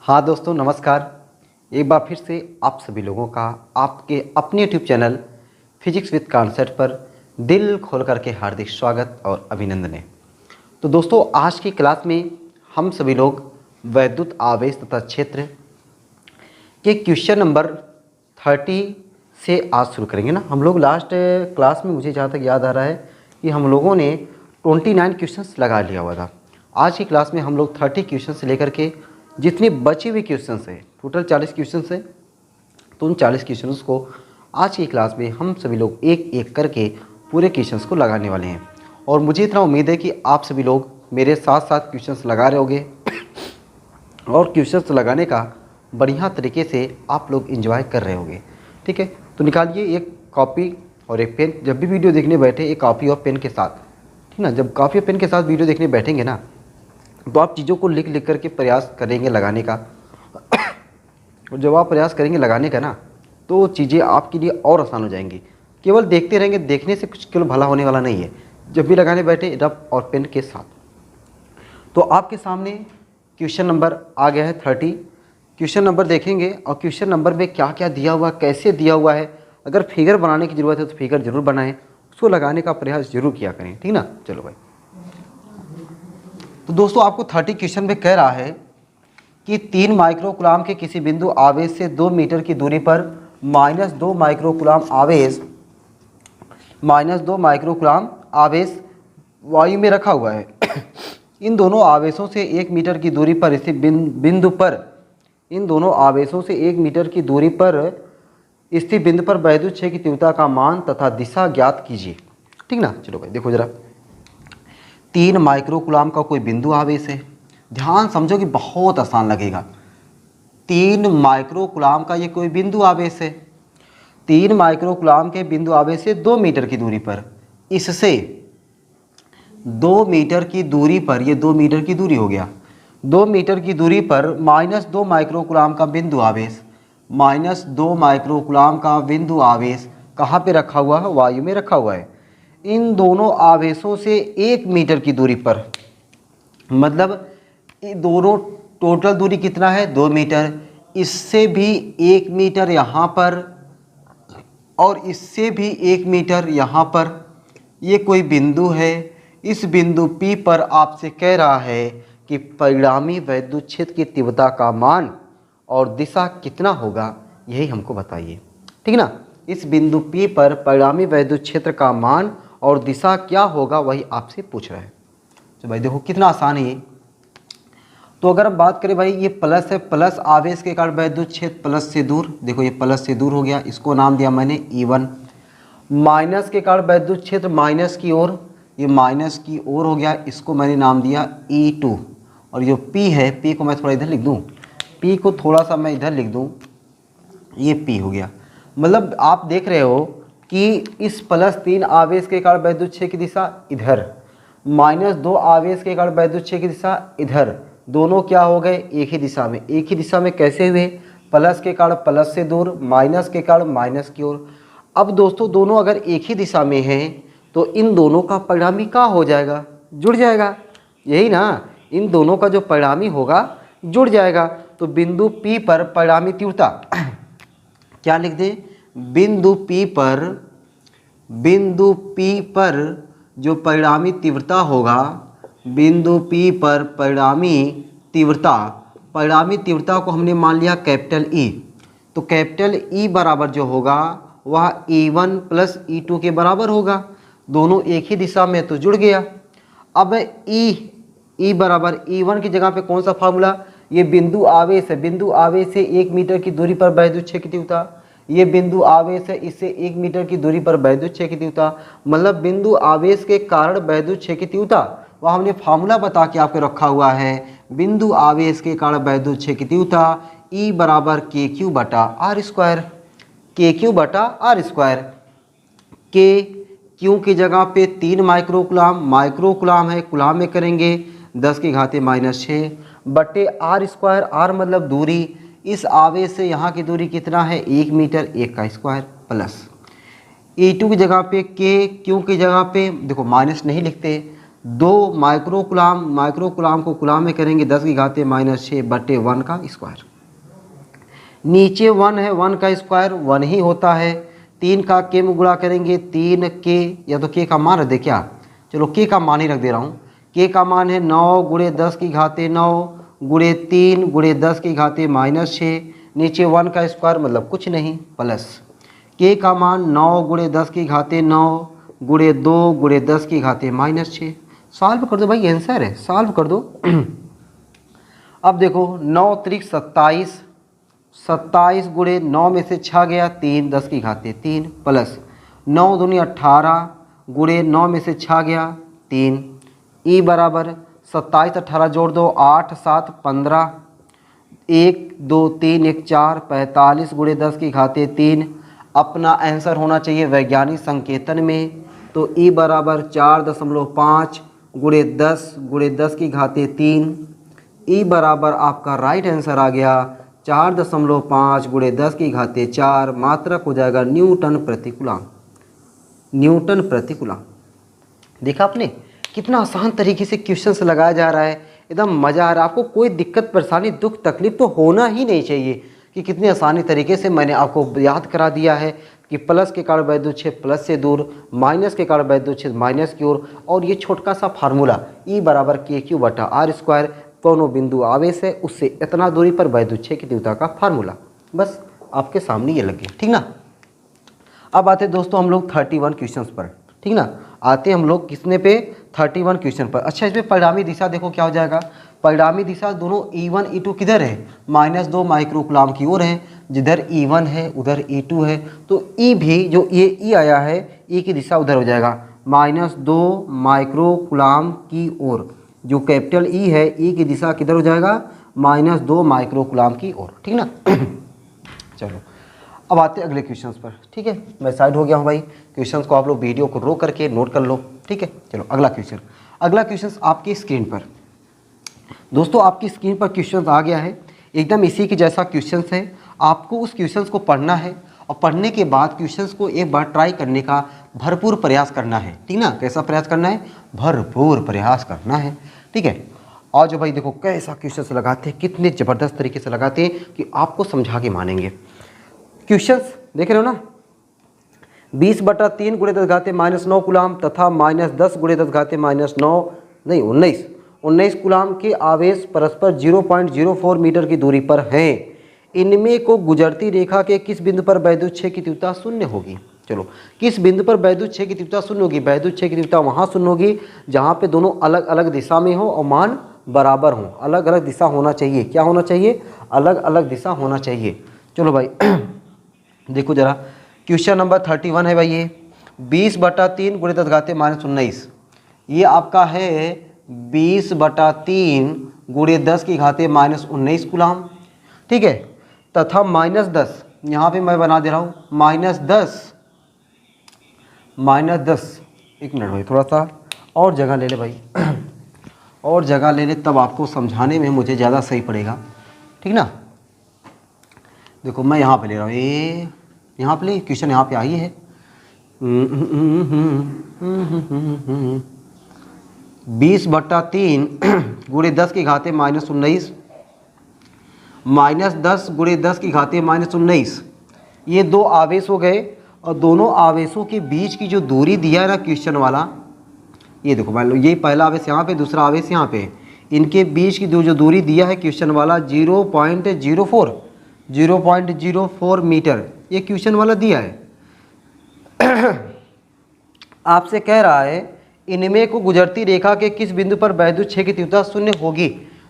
हाँ दोस्तों नमस्कार। एक बार फिर से आप सभी लोगों का आपके अपने YouTube channel physics with concept पर दिल खोल करके हार्दिक स्वागत और अभिनंदन है। तो दोस्तों आज की क्लास में हम सभी लोग वैद्युत आवेश तथा क्षेत्र के क्वेश्चन नंबर 30 से आज शुरू करेंगे ना। हम लोग लास्ट क्लास में मुझे जहाँ तक याद आ रहा है कि हम लोगों ने 29 क्वेश्चंस लगा लिया हुआ था। आज की क्लास में हम लोग 30 क्वेश्चन से लेकर के जितने बचे हुए क्वेश्चंस हैं, टोटल 40 क्वेश्चंस हैं, तो उन 40 क्वेश्चंस को आज की क्लास में हम सभी लोग एक एक करके पूरे क्वेश्चंस को लगाने वाले हैं। और मुझे इतना उम्मीद है कि आप सभी लोग मेरे साथ साथ क्वेश्चंस लगा रहे होंगे और क्वेश्चंस लगाने का बढ़िया तरीके से आप लोग एंजॉय कर रहे होंगे। ठीक है, तो निकालिए एक कॉपी और एक पेन। जब भी वीडियो देखने बैठे एक कॉपी और पेन के साथ, ठीक ना, जब कॉपी और पेन के साथ वीडियो देखने बैठेंगे ना तो आप चीज़ों को लिख लिख करके प्रयास करेंगे लगाने का। और जब आप प्रयास करेंगे लगाने का ना तो चीज़ें आपके लिए और आसान हो जाएंगी। केवल देखते रहेंगे, देखने से कुछ केवल भला होने वाला नहीं है। जब भी लगाने बैठे रफ और पेन के साथ। तो आपके सामने क्वेश्चन नंबर आ गया है 30। क्वेश्चन नंबर देखेंगे और क्वेश्चन नंबर में क्या क्या दिया हुआ, कैसे दिया हुआ है। अगर फिगर बनाने की ज़रूरत है तो फिगर ज़रूर बनाएं, उसको लगाने का प्रयास जरूर किया करें। ठीक ना, चलो भाई। तो दोस्तों आपको 30 क्वेश्चन में कह रहा है कि 3 माइक्रोकूलाम के किसी बिंदु आवेश से 2 मीटर की दूरी पर -2 माइक्रोकूलाम आवेश वायु में रखा हुआ है। इन दोनों आवेशों से 1 मीटर की दूरी पर स्थित बिंदु पर वैद्युत क्षेत्र की तीव्रता का मान तथा दिशा ज्ञात कीजिए। ठीक ना, चलो भाई देखो जरा। 3 माइक्रोकूलाम का कोई बिंदु आवेश है। ध्यान समझो कि बहुत आसान लगेगा। 3 माइक्रोकूलाम का ये कोई बिंदु आवेश है। 3 माइक्रोकूलाम के बिंदु आवेश से 2 मीटर की दूरी पर, इससे 2 मीटर की दूरी पर, ये 2 मीटर की दूरी हो गया, 2 मीटर की दूरी पर -2 माइक्रोकूलाम का बिंदु आवेश, -2 माइक्रोकूलाम का बिंदु आवेश कहाँ पे रखा हुआ है? वायु में रखा हुआ है। इन दोनों आवेशों से 1 मीटर की दूरी पर, मतलब ये दोनों टोटल दूरी कितना है? 2 मीटर। इससे भी 1 मीटर यहाँ पर और इससे भी 1 मीटर यहाँ पर। ये कोई बिंदु है। इस बिंदु P पर आपसे कह रहा है कि परिणामी वैद्युत क्षेत्र की तीव्रता का मान और दिशा कितना होगा, यही हमको बताइए। ठीक ना, इस बिंदु P पर परिणामी वैद्युत क्षेत्र का मान और दिशा क्या होगा, वही आपसे पूछ रहा है। तो भाई देखो कितना आसान है ये। तो अगर हम बात करें भाई, ये प्लस है, प्लस आवेश के कारण वैद्युत क्षेत्र प्लस से दूर, देखो ये प्लस से दूर हो गया, इसको नाम दिया मैंने E1। माइनस के कारण वैद्युत क्षेत्र माइनस की ओर, ये माइनस की ओर हो गया, इसको मैंने नाम दिया E2। और जो P है, P को मैं थोड़ा इधर लिख दूँ, P को थोड़ा सा मैं इधर लिख दूँ, ये P हो गया। मतलब आप देख रहे हो कि इस +3 आवेश के कारण वैद्युत क्षेत्र की दिशा इधर, -2 आवेश के कारण वैद्युत क्षेत्र की दिशा इधर, दोनों क्या हो गए? एक ही दिशा में। एक ही दिशा में कैसे हुए? प्लस के कारण प्लस से दूर, माइनस के कारण माइनस की ओर। अब दोस्तों दोनों अगर एक ही दिशा में हैं तो इन दोनों का परिणामी क्या हो जाएगा? जुड़ जाएगा, यही ना। इन दोनों का जो परिणामी होगा जुड़ जाएगा। तो बिंदु P पर परिणामी तीव्रता क्या लिख दें? बिंदु P पर जो परिणामी तीव्रता होगा, बिंदु P पर परिणामी तीव्रता को हमने मान लिया कैपिटल E। तो कैपिटल E बराबर जो होगा वह E1 + E2 के बराबर होगा। दोनों एक ही दिशा में तो जुड़ गया। अब E बराबर E1 की जगह पे कौन सा फार्मूला? ये बिंदु आवेश है, बिंदु आवेश से 1 मीटर की दूरी पर वैद्युत क्षेत्र की तीव्रता। ये बिंदु आवेश है, इससे 1 मीटर की दूरी पर वैद्युत क्षेत्र की तीव्रता, मतलब बिंदु आवेश के कारण वैद्युत क्षेत्र की तीव्रता, वह हमने फार्मूला बता के आपको रखा हुआ है। बिंदु आवेश के कारण वैद्युत क्षेत्र की तीव्रता E बराबर KQ/R²। KQ/R²। Q की जगह पे 3 माइक्रोकूलाम है, कुलाम में करेंगे 10⁻⁻6 बटे R²। R मतलब दूरी। इस आवेश से यहाँ की दूरी कितना है? 1 मीटर, 1 का स्क्वायर प्लस E2 की जगह पे Q की जगह पे देखो माइनस नहीं लिखते, 2 माइक्रोकुलाम, माइक्रोकुलाम को कुलाम में करेंगे 10⁻⁻⁶/1 का स्क्वायर। नीचे 1 है, 1 का स्क्वायर 1 ही होता है। 3 का के में गुणा करेंगे 3 के, या तो के का मान रख दे क्या, चलो के का मान ही रख दे रहा हूँ। के का मान है 9 × 10⁻⁹ गुणे 3 × 10⁻⁻⁶। नीचे 1 का स्क्वायर मतलब कुछ नहीं, प्लस के का मान 9 × 10⁻⁹ गुणे 2 × 10⁻⁻⁶। सॉल्व कर दो भाई, आंसर है, सॉल्व कर दो। अब देखो 9 त्रिक 27, 27 गुणे 9 में से 6 गया 3 10⁻³ प्लस 9 दूनी 18 गुणे 9 में से 6 गया 3। ई बराबर 27 18 जोड़ दो 8 7 15, 1 2 3 1 4 45 गुणे 10⁻³ अपना आंसर होना चाहिए वैज्ञानिक संकेतन में। तो ई बराबर 4.5 गुणे 10 गुणे 10⁻³ ई बराबर आपका राइट आंसर आ गया 4.5 गुणे 10⁻⁴। मात्रक हो जाएगा न्यूटन प्रति कूलम। न्यूटन प्रति कूलम। देखा आपने कितना आसान तरीके से क्वेश्चंस लगाया जा रहा है, एकदम मज़ा आ रहा है। आपको कोई दिक्कत परेशानी दुख तकलीफ तो होना ही नहीं चाहिए कि कितनी आसानी तरीके से मैंने आपको याद करा दिया है कि प्लस के कारण वैद्युत क्षेत्र प्लस से दूर, माइनस के कारण वैद्युत क्षेत्र माइनस की ओर, और ये छोटका सा फार्मूला E बराबर KQ/R², कोनो बिंदु आवेश है उससे इतना दूरी पर वैद्युत क्षेत्र की तीव्रता का फार्मूला, बस आपके सामने ये लगे, ठीक ना। अब आते दोस्तों हम लोग 31 क्वेश्चंस पर, ठीक ना। आते हम लोग किसने पे, 31 क्वेश्चन पर। अच्छा, इसमें परिणामी दिशा देखो क्या हो जाएगा। परिणामी दिशा दोनों E1 E2 किधर है, -2 माइक्रोकुलाम की ओर है। जिधर E1 है उधर E2 है, तो E भी जो ये E आया है E की दिशा उधर हो जाएगा -2 माइक्रोकुलाम की ओर। जो कैपिटल E है E की दिशा किधर हो जाएगा, -2 माइक्रोकुलाम की ओर, ठीक ना। चलो अब आते हैं अगले क्वेश्चंस पर, ठीक है। मैं साइड हो गया हूँ भाई, क्वेश्चंस को आप लोग वीडियो को रोक करके नोट कर लो, ठीक है। चलो अगला क्वेश्चन, अगला क्वेश्चन आपकी स्क्रीन पर दोस्तों, आपकी स्क्रीन पर क्वेश्चन आ गया है, एकदम इसी के जैसा क्वेश्चन है। आपको उस क्वेश्चन को पढ़ना है और पढ़ने के बाद क्वेश्चन को एक बार ट्राई करने का भरपूर प्रयास करना है, ठीक ना। कैसा प्रयास करना है, भरपूर प्रयास करना है, ठीक है। और जो भाई देखो कैसा क्वेश्चन लगाते हैं, कितने ज़बरदस्त तरीके से लगाते हैं कि आपको समझा के मानेंगे। क्वेश्चंस देख रहे हो ना, 20/3 × 10⁻⁹ कूलम तथा -10 × 10⁻⁹ नहीं 19 कूलम के आवेश परस्पर 0.04 मीटर की दूरी पर हैं। इनमें को गुजरती रेखा के किस बिंदु पर वैद्युत क्षेत्र की तीव्रता शून्य होगी। चलो, किस बिंदु पर वैद्युत क्षेत्र की तीव्रता शून्य होगी। वैद्युत क्षेत्र की तीव्रता वहाँ शून्य होगी जहाँ पे दोनों अलग अलग दिशा में हो और मान बराबर हो। अलग अलग दिशा होना चाहिए, क्या होना चाहिए, अलग अलग दिशा होना चाहिए। चलो भाई देखो जरा, क्वेश्चन नंबर 31 है भाई, ये 20/3 × 10⁻⁻19 ये आपका है 20/3 × 10⁻⁻19 कूलम, ठीक है। तथा -10 यहाँ पे मैं बना दे रहा हूँ -10 एक मिनट भाई, थोड़ा सा और जगह ले ले भाई और जगह ले ले, तब आपको समझाने में मुझे ज़्यादा सही पड़ेगा, ठीक ना। देखो मैं यहाँ पे ले रहा हूँ, ये यहाँ पे क्वेश्चन यहाँ पे आई है 20/3 × 10⁻⁻19 -10 × 10⁻⁻19 ये दो आवेश हो गए, और दोनों आवेशों के बीच की जो दूरी दिया है ना क्वेश्चन वाला, ये देखो मान लो ये पहला आवेश यहाँ पे, दूसरा आवेश यहाँ पे, इनके बीच की जो दूरी दिया है क्वेश्चन वाला 0.04 मीटर, ये क्वेश्चन वाला दिया है। आपसे कह रहा है इनमें को गुजरती रेखा के किस बिंदु पर वैद्युत क्षेत्र की तीव्रता शून्य होगी।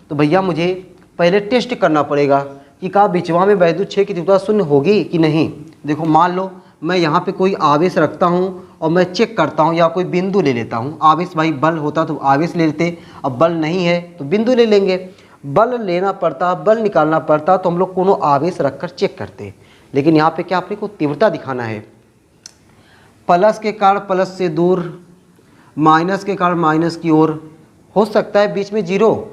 तो भैया मुझे पहले टेस्ट करना पड़ेगा कि क्या बिचवा में वैद्युत क्षेत्र की तीव्रता शून्य होगी कि नहीं। देखो मान लो मैं यहाँ पे कोई आवेश रखता हूँ और मैं चेक करता हूँ, या कोई बिंदु ले लेता हूँ। आवेश भाई बल होता तो आवेश ले लेते, अब बल नहीं है तो बिंदु ले लेंगे। बल लेना पड़ता, बल निकालना पड़ता तो हम लोग कोनो आवेश रखकर चेक करते, लेकिन यहाँ पे क्या अपने को तीव्रता दिखाना है। प्लस के कारण प्लस से दूर, माइनस के कारण माइनस की ओर। हो सकता है बीच में जीरो,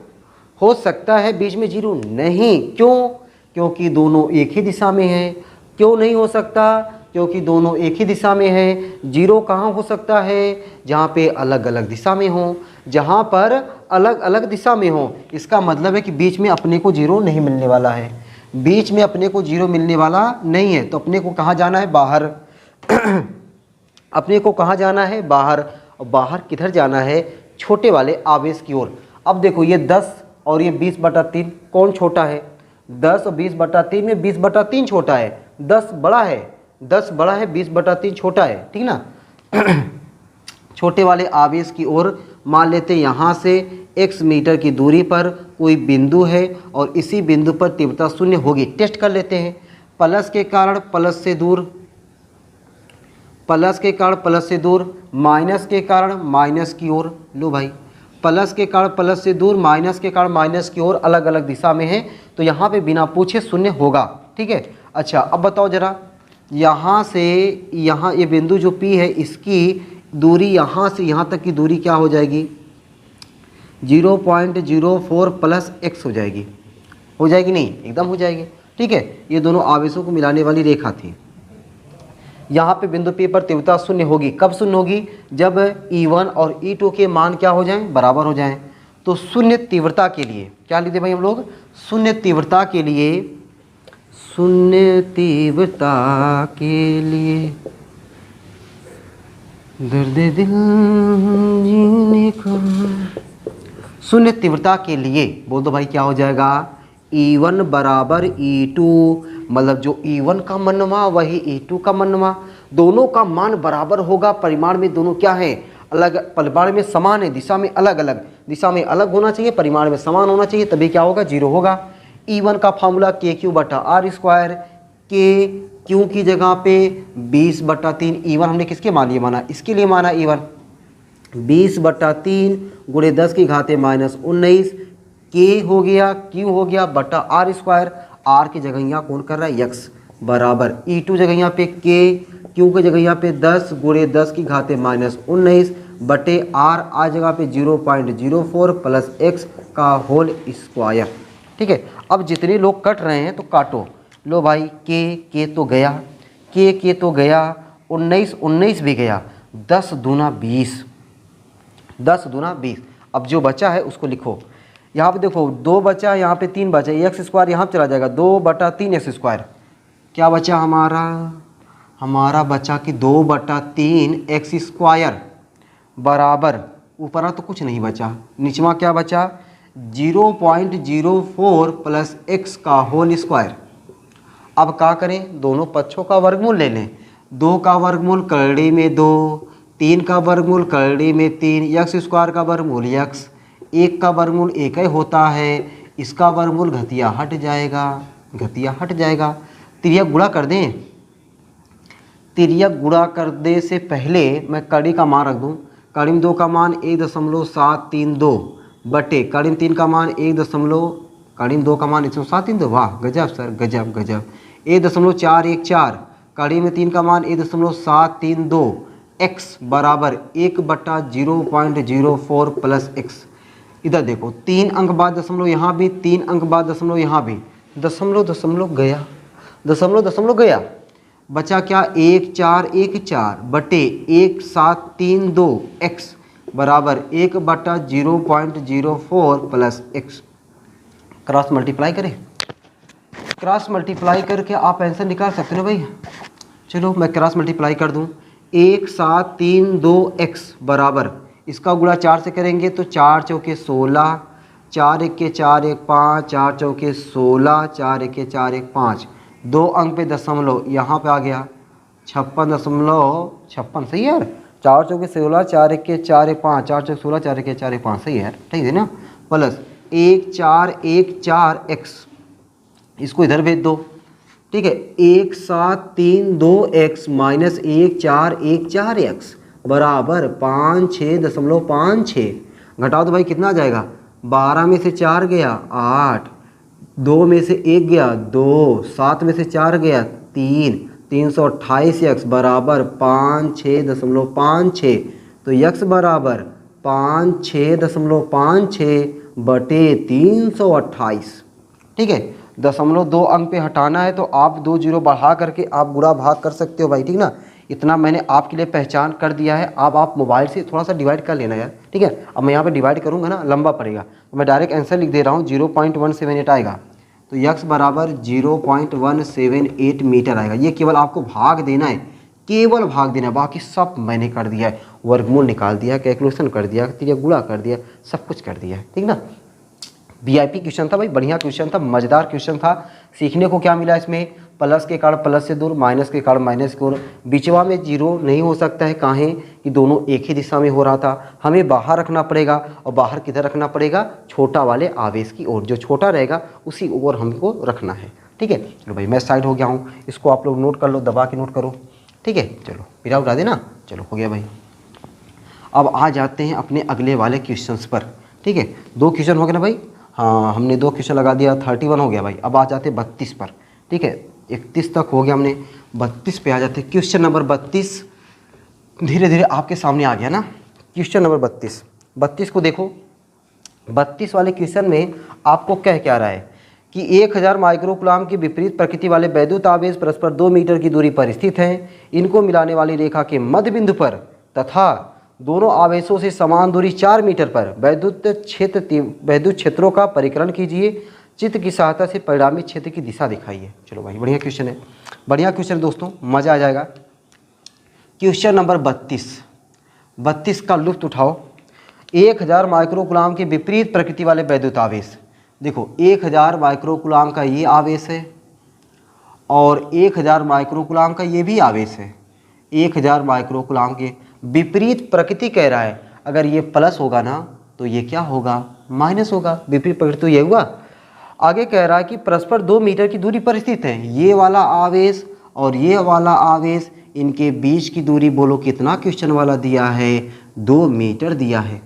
हो सकता है बीच में जीरो नहीं, क्यों, क्योंकि दोनों एक ही दिशा में हैं। क्यों नहीं हो सकता, क्योंकि दोनों एक ही दिशा में है। जीरो कहाँ हो सकता है? जहाँ पे अलग अलग दिशा में हो, जहाँ पर अलग अलग दिशा में हो। इसका मतलब है कि बीच में अपने को जीरो नहीं मिलने वाला है, बीच में अपने को जीरो मिलने वाला नहीं है। तो अपने को कहाँ जाना है? बाहर। अपने को कहाँ जाना है? बाहर। और बाहर किधर जाना है? छोटे वाले आवेश की ओर। अब देखो ये 10 और ये 20/3 कौन छोटा है? 10 और 20/3 में 20/3 छोटा है, 10 बड़ा है, 10 बड़ा है, 20/3 छोटा है, ठीक ना। छोटे वाले आवेश की ओर मान लेते हैं यहाँ से x मीटर की दूरी पर कोई बिंदु है और इसी बिंदु पर तीव्रता शून्य होगी। टेस्ट कर लेते हैं। प्लस के कारण प्लस से दूर, प्लस के कारण प्लस से दूर, माइनस के कारण माइनस की ओर। लो भाई, प्लस के कारण प्लस से दूर, माइनस के कारण माइनस की ओर, अलग अलग दिशा में है। तो यहाँ पे बिना पूछे शून्य होगा, ठीक है। अच्छा अब बताओ जरा, यहाँ से यहाँ ये बिंदु जो P है इसकी दूरी यहाँ से यहाँ तक की दूरी क्या हो जाएगी? 0.04 प्लस x हो जाएगी। हो जाएगी नहीं? एकदम हो जाएगी, ठीक है। ये दोनों आवेशों को मिलाने वाली रेखा थी। यहाँ पे बिंदु P पर तीव्रता शून्य होगी। कब शून्य होगी? जब E1 और E2 के मान क्या हो जाएं? बराबर हो जाएं। तो शून्य तीव्रता के लिए क्या लिखते भाई हम लोग? शून्य तीव्रता के लिए, शून्य तीव्रता के लिए दर्द दिल जीने का, शून्य तीव्रता के लिए बोल दो भाई क्या हो जाएगा? E1 बराबर E2, मतलब जो E1 का मनवा वही E2 का मनवा, दोनों का मान बराबर होगा। परिमाण में दोनों क्या है? अलग, परिमाण में समान है, दिशा में अलग अलग, दिशा में अलग होना चाहिए, परिमाण में समान होना चाहिए, तभी क्या होगा? जीरो होगा। E1 का फार्मूला KQ/R², के क्यू की जगह पे 20/3। E1 हमने किसके मान लिए माना? इसके लिए माना E1। 20/3 गुणे 10 की घाते -19 के हो गया, क्यू हो गया बटा R²। R की जगह यहाँ कौन कर रहा है? x बराबर E2 जगह यहाँ पे के, क्यू की जगह यहाँ पे 10 गुणे 10 की घाते -19 बटे R, आ जगह पे 0.04 प्लस x का होल स्क्वायर, ठीक है। अब जितने लोग कट रहे हैं तो काटो। लो भाई, के तो गया, के तो गया, 19 भी गया, 10 दूना 20, 10 दूना 20। अब जो बचा है उसको लिखो। यहाँ पे देखो 2 बचा, यहाँ पे 3 बचा, x² यहाँ चला जाएगा, 2/3x²। क्या बचा हमारा? हमारा बचा कि 2/3x² बराबर, ऊपर तो कुछ नहीं बचा, नीचवा क्या बचा? 0.04 प्लस x का होल स्क्वायर। अब क्या करें? दोनों पक्षों का वर्गमूल ले लें। 2 का वर्गमूल करड़ी में 2, 3 का वर्गमूल करड़ी में 3, x² का वर्गमूल x, 1 का वर्गमूल 1 ही होता है, इसका वर्गमूल घटिया हट जाएगा, घटिया हट जाएगा। तिर्यक गुणा कर दें। तिर्यक गुणा करने से पहले मैं कड़ी का मान रख दूं। कड़ी में 2 का मान 1.732 बटे कड़ी में 3 का मान 2 का मान 1.732। वाह गजब सर, गजब गजब। 1.414 कड़ी में 3 का मान 1.732, x बराबर 1/0.04 प्लस x। इधर देखो 3 अंक बाद दशमलव यहाँ भी, 3 अंक बाद दशमलव यहाँ भी, दशमलव गया, दशमलव गया। बचा क्या? 1414 बटे 1732 x बराबर 1/0.04 प्लस x। क्रॉस मल्टीप्लाई करें। क्रॉस मल्टीप्लाई करके आप आंसर निकाल सकते हो भाई। चलो मैं क्रॉस मल्टीप्लाई कर दूं। 1732x बराबर, इसका गुणा 4 से करेंगे तो 4 चौके 16, 4 1 4 1 5, 4 चौके 16, 4 1 4 1 5, 2 अंक पे दशमलव यहाँ पे आ गया 56.56। सही है यार, 4 चौके 16, 4 1 4 1 5, 4 चौके 16, 4 1 4 1 5, सही है यार, ठीक है ना। प्लस 1414x, इसको इधर भेज दो, ठीक है। 1732x माइनस 1414x बराबर 56.56। घटाओ तो भाई कितना आ जाएगा? 12 में से 4 गया 8, 2 में से 1 गया 2, 7 में से 4 गया 3, 328x बराबर 56.56। तो x बराबर 56.56 बटे 328, ठीक है। 0.2 अंक पे हटाना है तो आप 2 जीरो बढ़ा करके आप गुणा भाग कर सकते हो भाई, ठीक ना। इतना मैंने आपके लिए पहचान कर दिया है। अब आप मोबाइल से थोड़ा सा डिवाइड कर लेना यार, ठीक है। अब मैं यहाँ पे डिवाइड करूँगा ना, लंबा पड़ेगा, तो मैं डायरेक्ट आंसर लिख दे रहा हूँ, 0.178 आएगा। तो यक्स बराबर 0.178 मीटर आएगा। ये केवल आपको भाग देना है, केवल भाग देना है, बाकी सब मैंने कर दिया है। वर्गमूल निकाल दिया, कैलकुलेशन कर दिया, ठीक है, गुणा कर दिया, सब कुछ कर दिया है, ठीक ना। वीआईपी क्वेश्चन था भाई, बढ़िया क्वेश्चन था, मज़ेदार क्वेश्चन था। सीखने को क्या मिला इसमें, प्लस के कारण प्लस से दूर, माइनस के कारण माइनस की ओर। बीचवा में जीरो नहीं हो सकता है, काहे कि दोनों एक ही दिशा में हो रहा था। हमें बाहर रखना पड़ेगा, और बाहर किधर रखना पड़ेगा, छोटा वाले आवेश की ओर, जो छोटा रहेगा उसी ओर हमको रखना है, ठीक है। चलो भाई मैं साइड हो गया हूँ, इसको आप लोग नोट कर लो, दबा के नोट करो, ठीक है। चलो पिरा उठा देना, चलो हो गया भाई। अब आ जाते हैं अपने अगले वाले क्वेश्चंस पर, ठीक है। 2 क्वेश्चन हो गए ना भाई, हाँ हमने 2 क्वेश्चन लगा दिया, 31 हो गया भाई। अब आ जाते 32 पर, ठीक है। 31 तक हो गया हमने, 32 पे आ जाते। क्वेश्चन नंबर 32 धीरे धीरे आपके सामने आ गया ना। क्वेश्चन नंबर 32 को देखो। 32 वाले क्वेश्चन में आपको क्या रहा है कि 1000 माइक्रोकुलाम की विपरीत प्रकृति वाले वैद्युत आवेश परस्पर 2 मीटर की दूरी पर स्थित हैं। इनको मिलाने वाली रेखा के मध्य बिंदु पर तथा दोनों आवेशों से समान दूरी 4 मीटर पर वैद्युत क्षेत्रों का परिकलन कीजिए। चित्र की सहायता से परिणामी क्षेत्र की दिशा दिखाइए। चलो भाई बढ़िया क्वेश्चन है, बढ़िया क्वेश्चन है दोस्तों, मज़ा आ जाएगा। क्वेश्चन नंबर 32 का लुत्फ उठाओ। 1000 माइक्रोकुलाम के विपरीत प्रकृति वाले वैद्युत आवेश, देखो 1000 माइक्रोकुलाम का ये आवेश है और 1000 माइक्रोकुलाम का ये भी आवेश है। 1000 माइक्रोकुलाम के विपरीत प्रकृति कह रहा है, अगर ये प्लस होगा ना तो ये क्या होगा, माइनस होगा। विपरीत प्रकृति तो ये हुआ। आगे कह रहा है कि परस्पर 2 मीटर की दूरी पर स्थित है। ये वाला आवेश और ये वाला आवेश, इनके बीच की दूरी बोलो कितना, क्वेश्चन वाला दिया है 2 मीटर दिया है,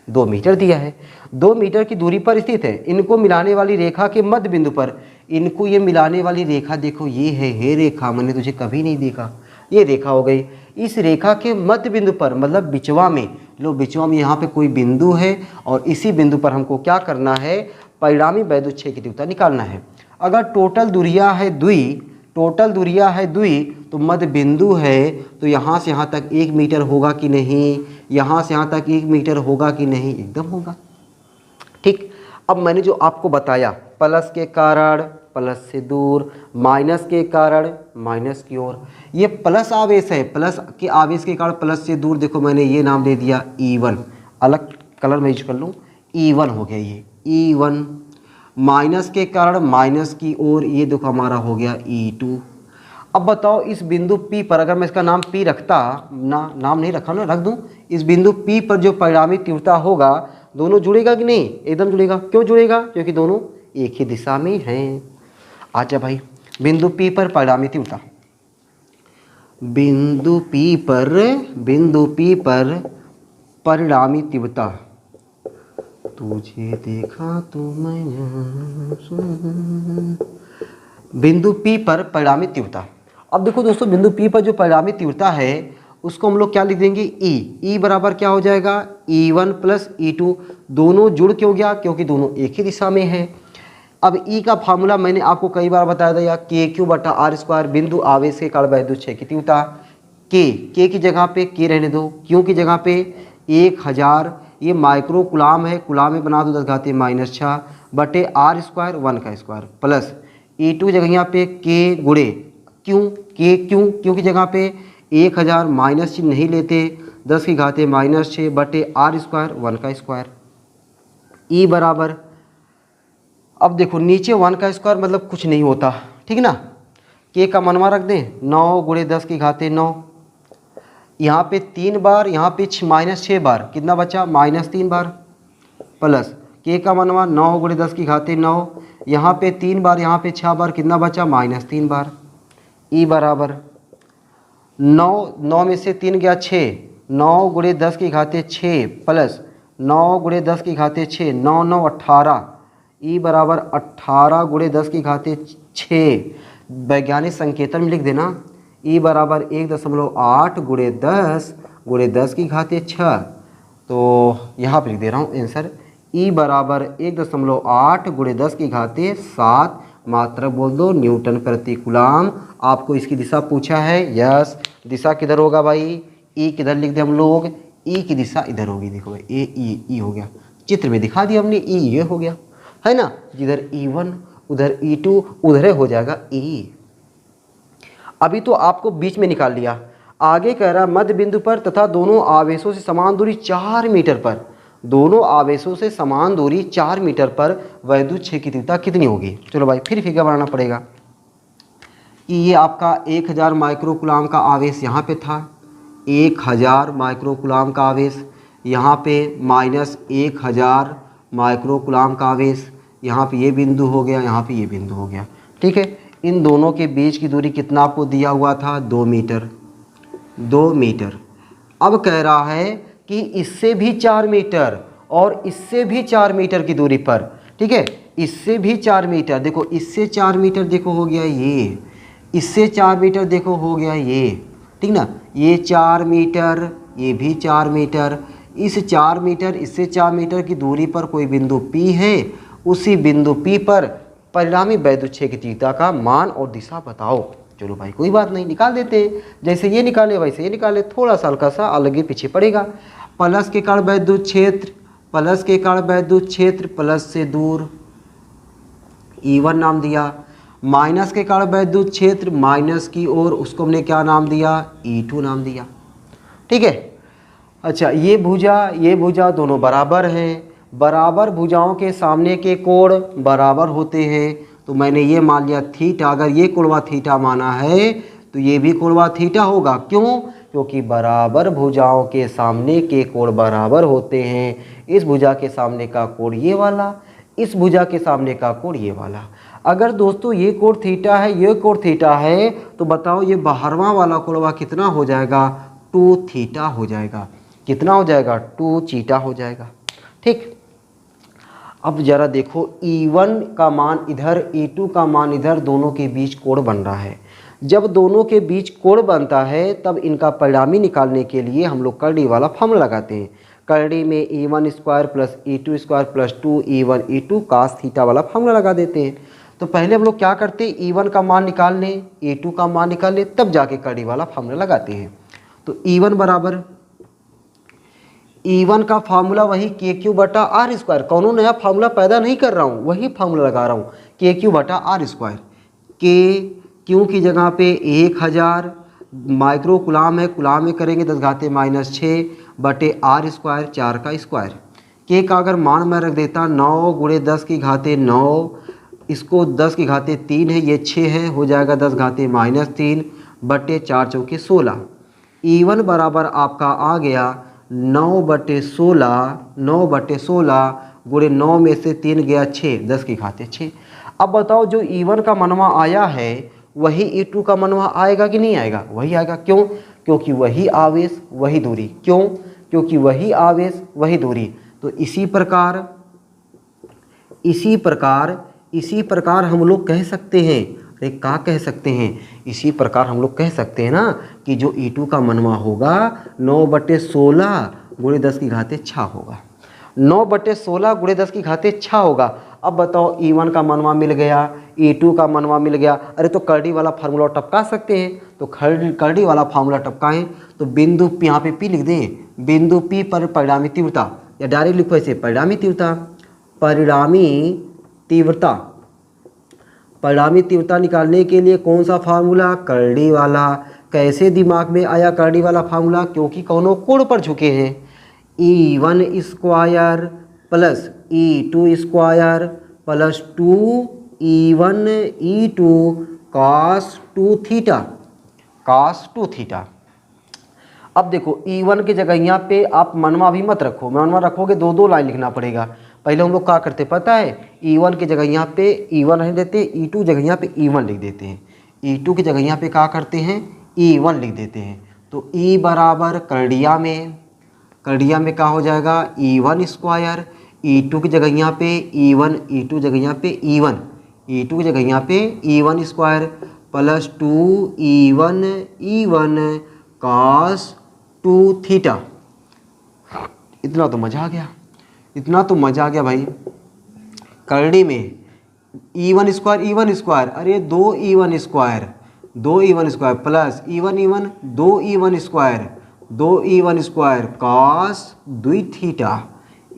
2 मीटर दिया है। 2 मीटर की दूरी पर स्थित है। इनको मिलाने वाली रेखा के मध्य बिंदु पर, इनको ये मिलाने वाली रेखा देखो, ये है हे रेखा, मैंने तुझे कभी नहीं देखा, ये रेखा हो गई। इस रेखा के मध्य बिंदु पर मतलब बिचवा में, लो बिचवा में यहाँ पे कोई बिंदु है और इसी बिंदु पर हमको क्या करना है, परिणामी वैद्युत क्षेत्र की तीव्रता निकालना है। अगर टोटल दूरिया है दुई, तो मध्य बिंदु है, तो यहाँ से यहाँ तक 1 मीटर होगा कि नहीं, यहाँ से यहाँ तक 1 मीटर होगा कि नहीं, एकदम होगा, ठीक। अब मैंने जो आपको बताया, प्लस के कारण प्लस से दूर, माइनस के कारण माइनस की ओर। ये प्लस आवेश है, प्लस के आवेश के कारण प्लस से दूर, देखो मैंने ये नाम दे दिया E1, अलग कलर में यूज कर लूँ, E1 हो गया ये E1। माइनस के कारण माइनस की ओर, ये देखो हमारा हो गया E2। अब बताओ इस बिंदु P पर, अगर मैं इसका नाम P रखता नाम नहीं रखा ना, रख दूं, इस बिंदु P पर जो परिणामी तीव्रता होगा, दोनों जुड़ेगा कि नहीं, एकदम जुड़ेगा। क्यों जुड़ेगा, क्योंकि दोनों एक ही दिशा में हैं। आजा भाई, बिंदु P पर परिणामी तीव्रता, बिंदु P पर परिणामी तीव्रता, तुझे देखा तो मैंने, बिंदु P पर परिणामी तीव्रता। अब देखो दोस्तों, बिंदु P पर जो परिणामी तीव्रता है उसको हम लोग क्या लिख देंगे, E बराबर क्या हो जाएगा, E1 प्लस E2। दोनों जुड़ के हो गया क्योंकि दोनों एक ही दिशा में है। अब E का फार्मूला मैंने आपको कई बार बताया था, KQ बटा R स्क्वायर, बिंदु आवेश के कारण वैद्युत क्षेत्र की तीव्रता। K की जगह पे K रहने दो, Q की जगह पे 1000, ये माइक्रो कुलाम है, कुलाम में बना दो 10⁻⁻�6 बटे R स्क्वायर 1 का स्क्वायर, प्लस E2 की जगह यहाँ पे K गुणे Q की जगह पे 1000, माइनस चिन्ह नहीं लेते, 10⁻⁻6 बटे R स्क्वायर 1 का स्क्वायर। E बराबर, अब देखो नीचे 1 का स्क्वायर मतलब कुछ नहीं होता, ठीक ना। K का मनवा रख दें, 9 गुणे 10⁻9, यहाँ पे 3 बार, यहाँ पे -6 बार, कितना बचा, -3 बार, प्लस K का मनवा 9 गुणे 10⁻9, यहाँ पे 3 बार, यहाँ पे 6 बार, कितना बचा, -3 बार। E बराबर 9 में से 3 गया 6, 9 गुणे 10⁻6 प्लस 9 गुणे 10⁻6, 9 9 18, E बराबर 18 गुणे 10⁻6। वैज्ञानिक संकेतन में लिख देना, E बराबर 1.8 गुणे 10⁻6। तो यहाँ पर लिख दे रहा हूँ आंसर, E बराबर 1.8 गुणे 10⁻7 मात्रक बोल दो, न्यूटन प्रति कूलाम। आपको इसकी दिशा पूछा है, यस। दिशा किधर होगा भाई, ई किधर लिख दे हम लोग, ई की दिशा इधर होगी। देखो भाई ए ई हो गया, चित्र में दिखा दिया हमने, ई ये हो गया है ना। जिधर E1 उधर E2 उधर हो जाएगा E। अभी तो आपको बीच में निकाल लिया। आगे कह रहा मध्य बिंदु पर तथा दोनों आवेशों से समान दूरी 4 मीटर पर, दोनों आवेशों से समान दूरी 4 मीटर पर वैद्युत क्षेत्र की तीव्रता कितनी होगी। चलो भाई फिर फिगर बनाना पड़ेगा कि ये आपका 1000 माइक्रो कूलाम का आवेश यहाँ पे था, 1000 माइक्रो कूलाम का आवेश यहाँ पे, माइनस 1000 माइक्रो कूलाम का आवेश यहाँ पे, ये बिंदु हो गया, यहाँ पे ये बिंदु हो गया। ठीक है, इन दोनों के बीच की दूरी कितना आपको दिया हुआ था, 2 मीटर, 2 मीटर। अब कह रहा है कि इससे भी 4 मीटर और इससे भी 4 मीटर की दूरी पर, ठीक है, इससे भी 4 मीटर, देखो इससे 4 मीटर देखो हो गया ये, इससे 4 मीटर देखो हो गया ये, ठीक ना, ये 4 मीटर, ये भी 4 मीटर, इस 4 मीटर इससे 4 मीटर की दूरी पर कोई बिंदु P है, उसी बिंदु P पर परिणामी वैद्युत क्षेत्र की तीव्रता का मान और दिशा बताओ। चलो भाई कोई बात नहीं, निकाल देते हैं, जैसे ये निकाले वैसे ये निकाले, थोड़ा सा हल्का सा अलग ही पीछे पड़ेगा। प्लस के कारण वैद्युत क्षेत्र, प्लस के कारण वैद्युत क्षेत्र, प्लस से दूर E1 नाम दिया, माइनस के कारण वैद्युत क्षेत्र माइनस की ओर, उसको हमने क्या नाम दिया, E2 नाम दिया। ठीक है, अच्छा ये भुजा दोनों बराबर हैं, बराबर भुजाओं के सामने के कोण बराबर होते हैं, तो मैंने ये मान लिया थीटा, अगर ये कोणवा थीटा माना है तो ये भी कोणवा थीटा होगा। क्यों, क्योंकि बराबर भुजाओं के सामने के कोण बराबर होते हैं। इस भुजा के सामने का कोण ये वाला, इस भुजा के सामने का कोण ये वाला। अगर दोस्तों ये कोण थीटा है, ये कोण थीटा है, तो बताओ ये बाहरवां वाला कोणवा कितना हो जाएगा, 2 थीटा हो जाएगा। कितना हो जाएगा, 2 चीटा हो जाएगा। ठीक, अब जरा देखो E1 का मान इधर, E2 का मान इधर, दोनों के बीच कोण बन रहा है। जब दोनों के बीच कोण बनता है तब इनका परिणामी निकालने के लिए हम लोग करड़ी वाला फॉर्मूला लगाते हैं। करड़ी में E1 square plus E2 square प्लस 2E1 E2 कास थीटा वाला फॉर्मूला लगा देते हैं। तो पहले हम लोग क्या करते हैं, E1 का मान निकाल लें, E2 का मान निकाल लें, तब जाके करड़ी वाला फॉर्मूला लगाते हैं। तो E1 बराबर, E1 का फार्मूला वही KQ बटा आर स्क्वायर, कौनो नया फार्मूला पैदा नहीं कर रहा हूँ, वही फार्मूला लगा रहा हूँ, KQ बटा आर स्क्वायर। KQ की जगह पे 1000 माइक्रो कूलाम है, कूलाम में करेंगे 10⁻⁻6 बटे आर स्क्वायर, 4 का स्क्वायर। K का अगर मान मैं रख देता 9 गुणे 10⁻9, इसको 10⁻3 है, ये 6 है, हो जाएगा 10⁻³ बटे 4 चौके 16। E1 बराबर आपका आ गया 9/16, 9/16 गुणे 9 में से 3 गया 6, 10⁻6। अब बताओ जो E1 का मनवा आया है वही E2 का मनवा आएगा कि नहीं आएगा, वही आएगा। क्यों, क्योंकि वही आवेश वही दूरी। क्यों, क्योंकि वही आवेश वही दूरी। तो इसी प्रकार हम लोग कह सकते हैं, अरे क्या कह सकते हैं, इसी प्रकार हम लोग कह सकते हैं ना कि जो E2 का मनवा होगा 9/16 गुणे 10⁻6 होगा, 9/16 गुणे 10⁻6 होगा। अब बताओ E1 का मनवा मिल गया, E2 का मनवा मिल गया, अरे तो करड़ी वाला फार्मूला टपका सकते हैं, तो करड़ी वाला फार्मूला टपकाएं तो बिंदु यहाँ पे P लिख दें, बिंदु P पर परिणामी तीव्रता, या डायरेक्ट लिखो ऐसे परिणामी तीव्रता, परिणामी तीव्रता निकालने के लिए कौन सा फार्मूला, करड़ी वाला। कैसे दिमाग में आया करड़ी वाला फार्मूला, क्योंकि कौनों कोण पर झुके हैं। E1 square plus E2 square प्लस 2E1 E2 cos 2 theta, cos 2 theta. अब देखो E1 की जगह यहाँ पे आप मनवा भी मत रखो, मनवा रखोगे 2 लाइन लिखना पड़ेगा। पहले हम लोग क्या करते पता है, E1 की जगह यहाँ पे E1 रख देते हैं, E2 जगह यहाँ पे E1 लिख देते हैं, E2 की जगह यहाँ पे क्या करते हैं, E1 लिख देते हैं। तो E बराबर करड़िया में क्या हो जाएगा, E1 स्क्वायर, E2 की जगह यहाँ पे E1, E2 जगह यहाँ पे E1, E2 की जगह यहाँ पे E1 स्क्वायर प्लस 2E1 E1 cos 2 थीटा। इतना तो मजा आ गया, इतना तो मजा आ गया भाई। करड़ी में E1 स्क्वायर, E1 स्क्वायर, अरे 2E1 square, 2E1 square plus E1 E1 2E1 square, 2E1 square cos 2 theta,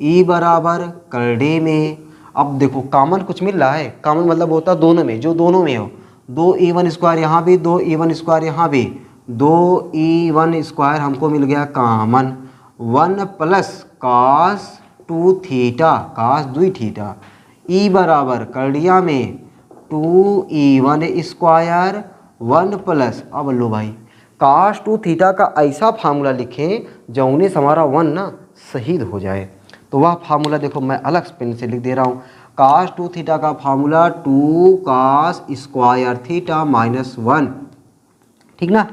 E बराबर करड़े में। अब देखो कॉमन कुछ मिल रहा है, कॉमन मतलब होता है दोनों में, जो दोनों में हो, 2E1 स्क्वायर यहाँ भी, 2E1 स्क्वायर यहाँ भी, 2E1 स्क्वायर हमको मिल गया common, 1 plus cos 2 theta, cos 2 theta, E बराबर करड़िया में 2E1 स्क्वायर 1 प्लस, अब लो भाई कॉस 2 थीटा का ऐसा फार्मूला लिखें जौने से हमारा 1 ना शहीद हो जाए। तो वह फार्मूला देखो मैं अलग पेन से लिख दे रहा हूँ। कॉस 2 थीटा का formula 2 cos square theta minus 1, ठीक ना।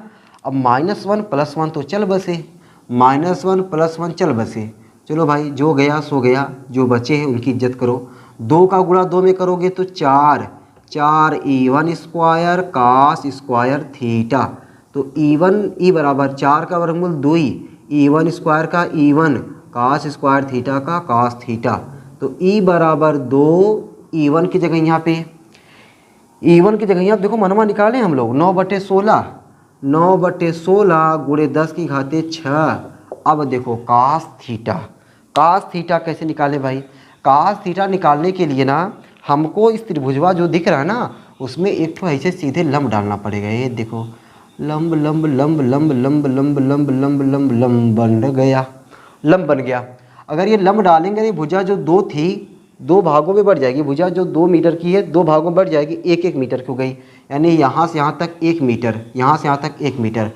अब -1 + 1 तो चल बसे, -1 + 1 चल बसे। चलो भाई जो गया सो गया, जो बचे हैं उनकी इज्जत करो। 2 का गुणा 2 में करोगे तो 4, 4E1 square cos square theta, तो E बराबर 4 का वर्गमूल 2 ही, E1 स्क्वायर का E1 कॉस स्क्वायर थीटा का कॉस थीटा, तो E बराबर 2, E1 की जगह यहाँ पे, E1 की जगह यहाँ देखो मनवा निकालें हम लोग 9/16, 9/16 गुणे 10 की घाते 6। अब देखो कॉस थीटा, कॉस थीटा कैसे निकालें भाई? कॉस थीटा निकालने के लिए ना हमको इस त्रिभुजवा जो दिख रहा है ना उसमें एक तो ऐसे सीधे लंब डालना पड़ेगा। ये देखो लंब लंब लंब लंब लंब लंब लंब लंब लंब लंब बन गया, लंब बन गया। अगर ये लंब डालेंगे तो भुजा जो 2 थी 2 भागों में बढ़ जाएगी, भुजा जो 2 मीटर की है 2 भागों में बढ़ जाएगी, 1-1 मीटर की हो गई, यानी यहाँ से यहाँ तक 1 मीटर, यहाँ से यहाँ तक 1 मीटर।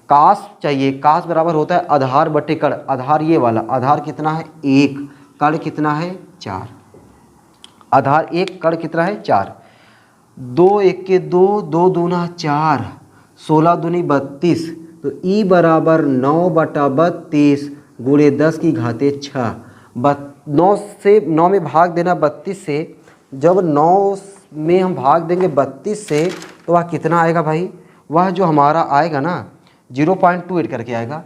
कास चाहिए, कास बराबर होता है आधार बटे कड़, आधार ये वाला, आधार कितना है 1, कड़ कितना है 4, आधार 1 कड़ कितना है 4, 2 1 के 2, 2 दूना 4, 16 दूनी 32, तो E बराबर 9/32 गुणे 10 की घाते 6। 9 से 9 में भाग देना 32 से, जब 9 में हम भाग देंगे 32 से तो वह कितना आएगा भाई? वह जो हमारा आएगा ना 0.28 करके आएगा,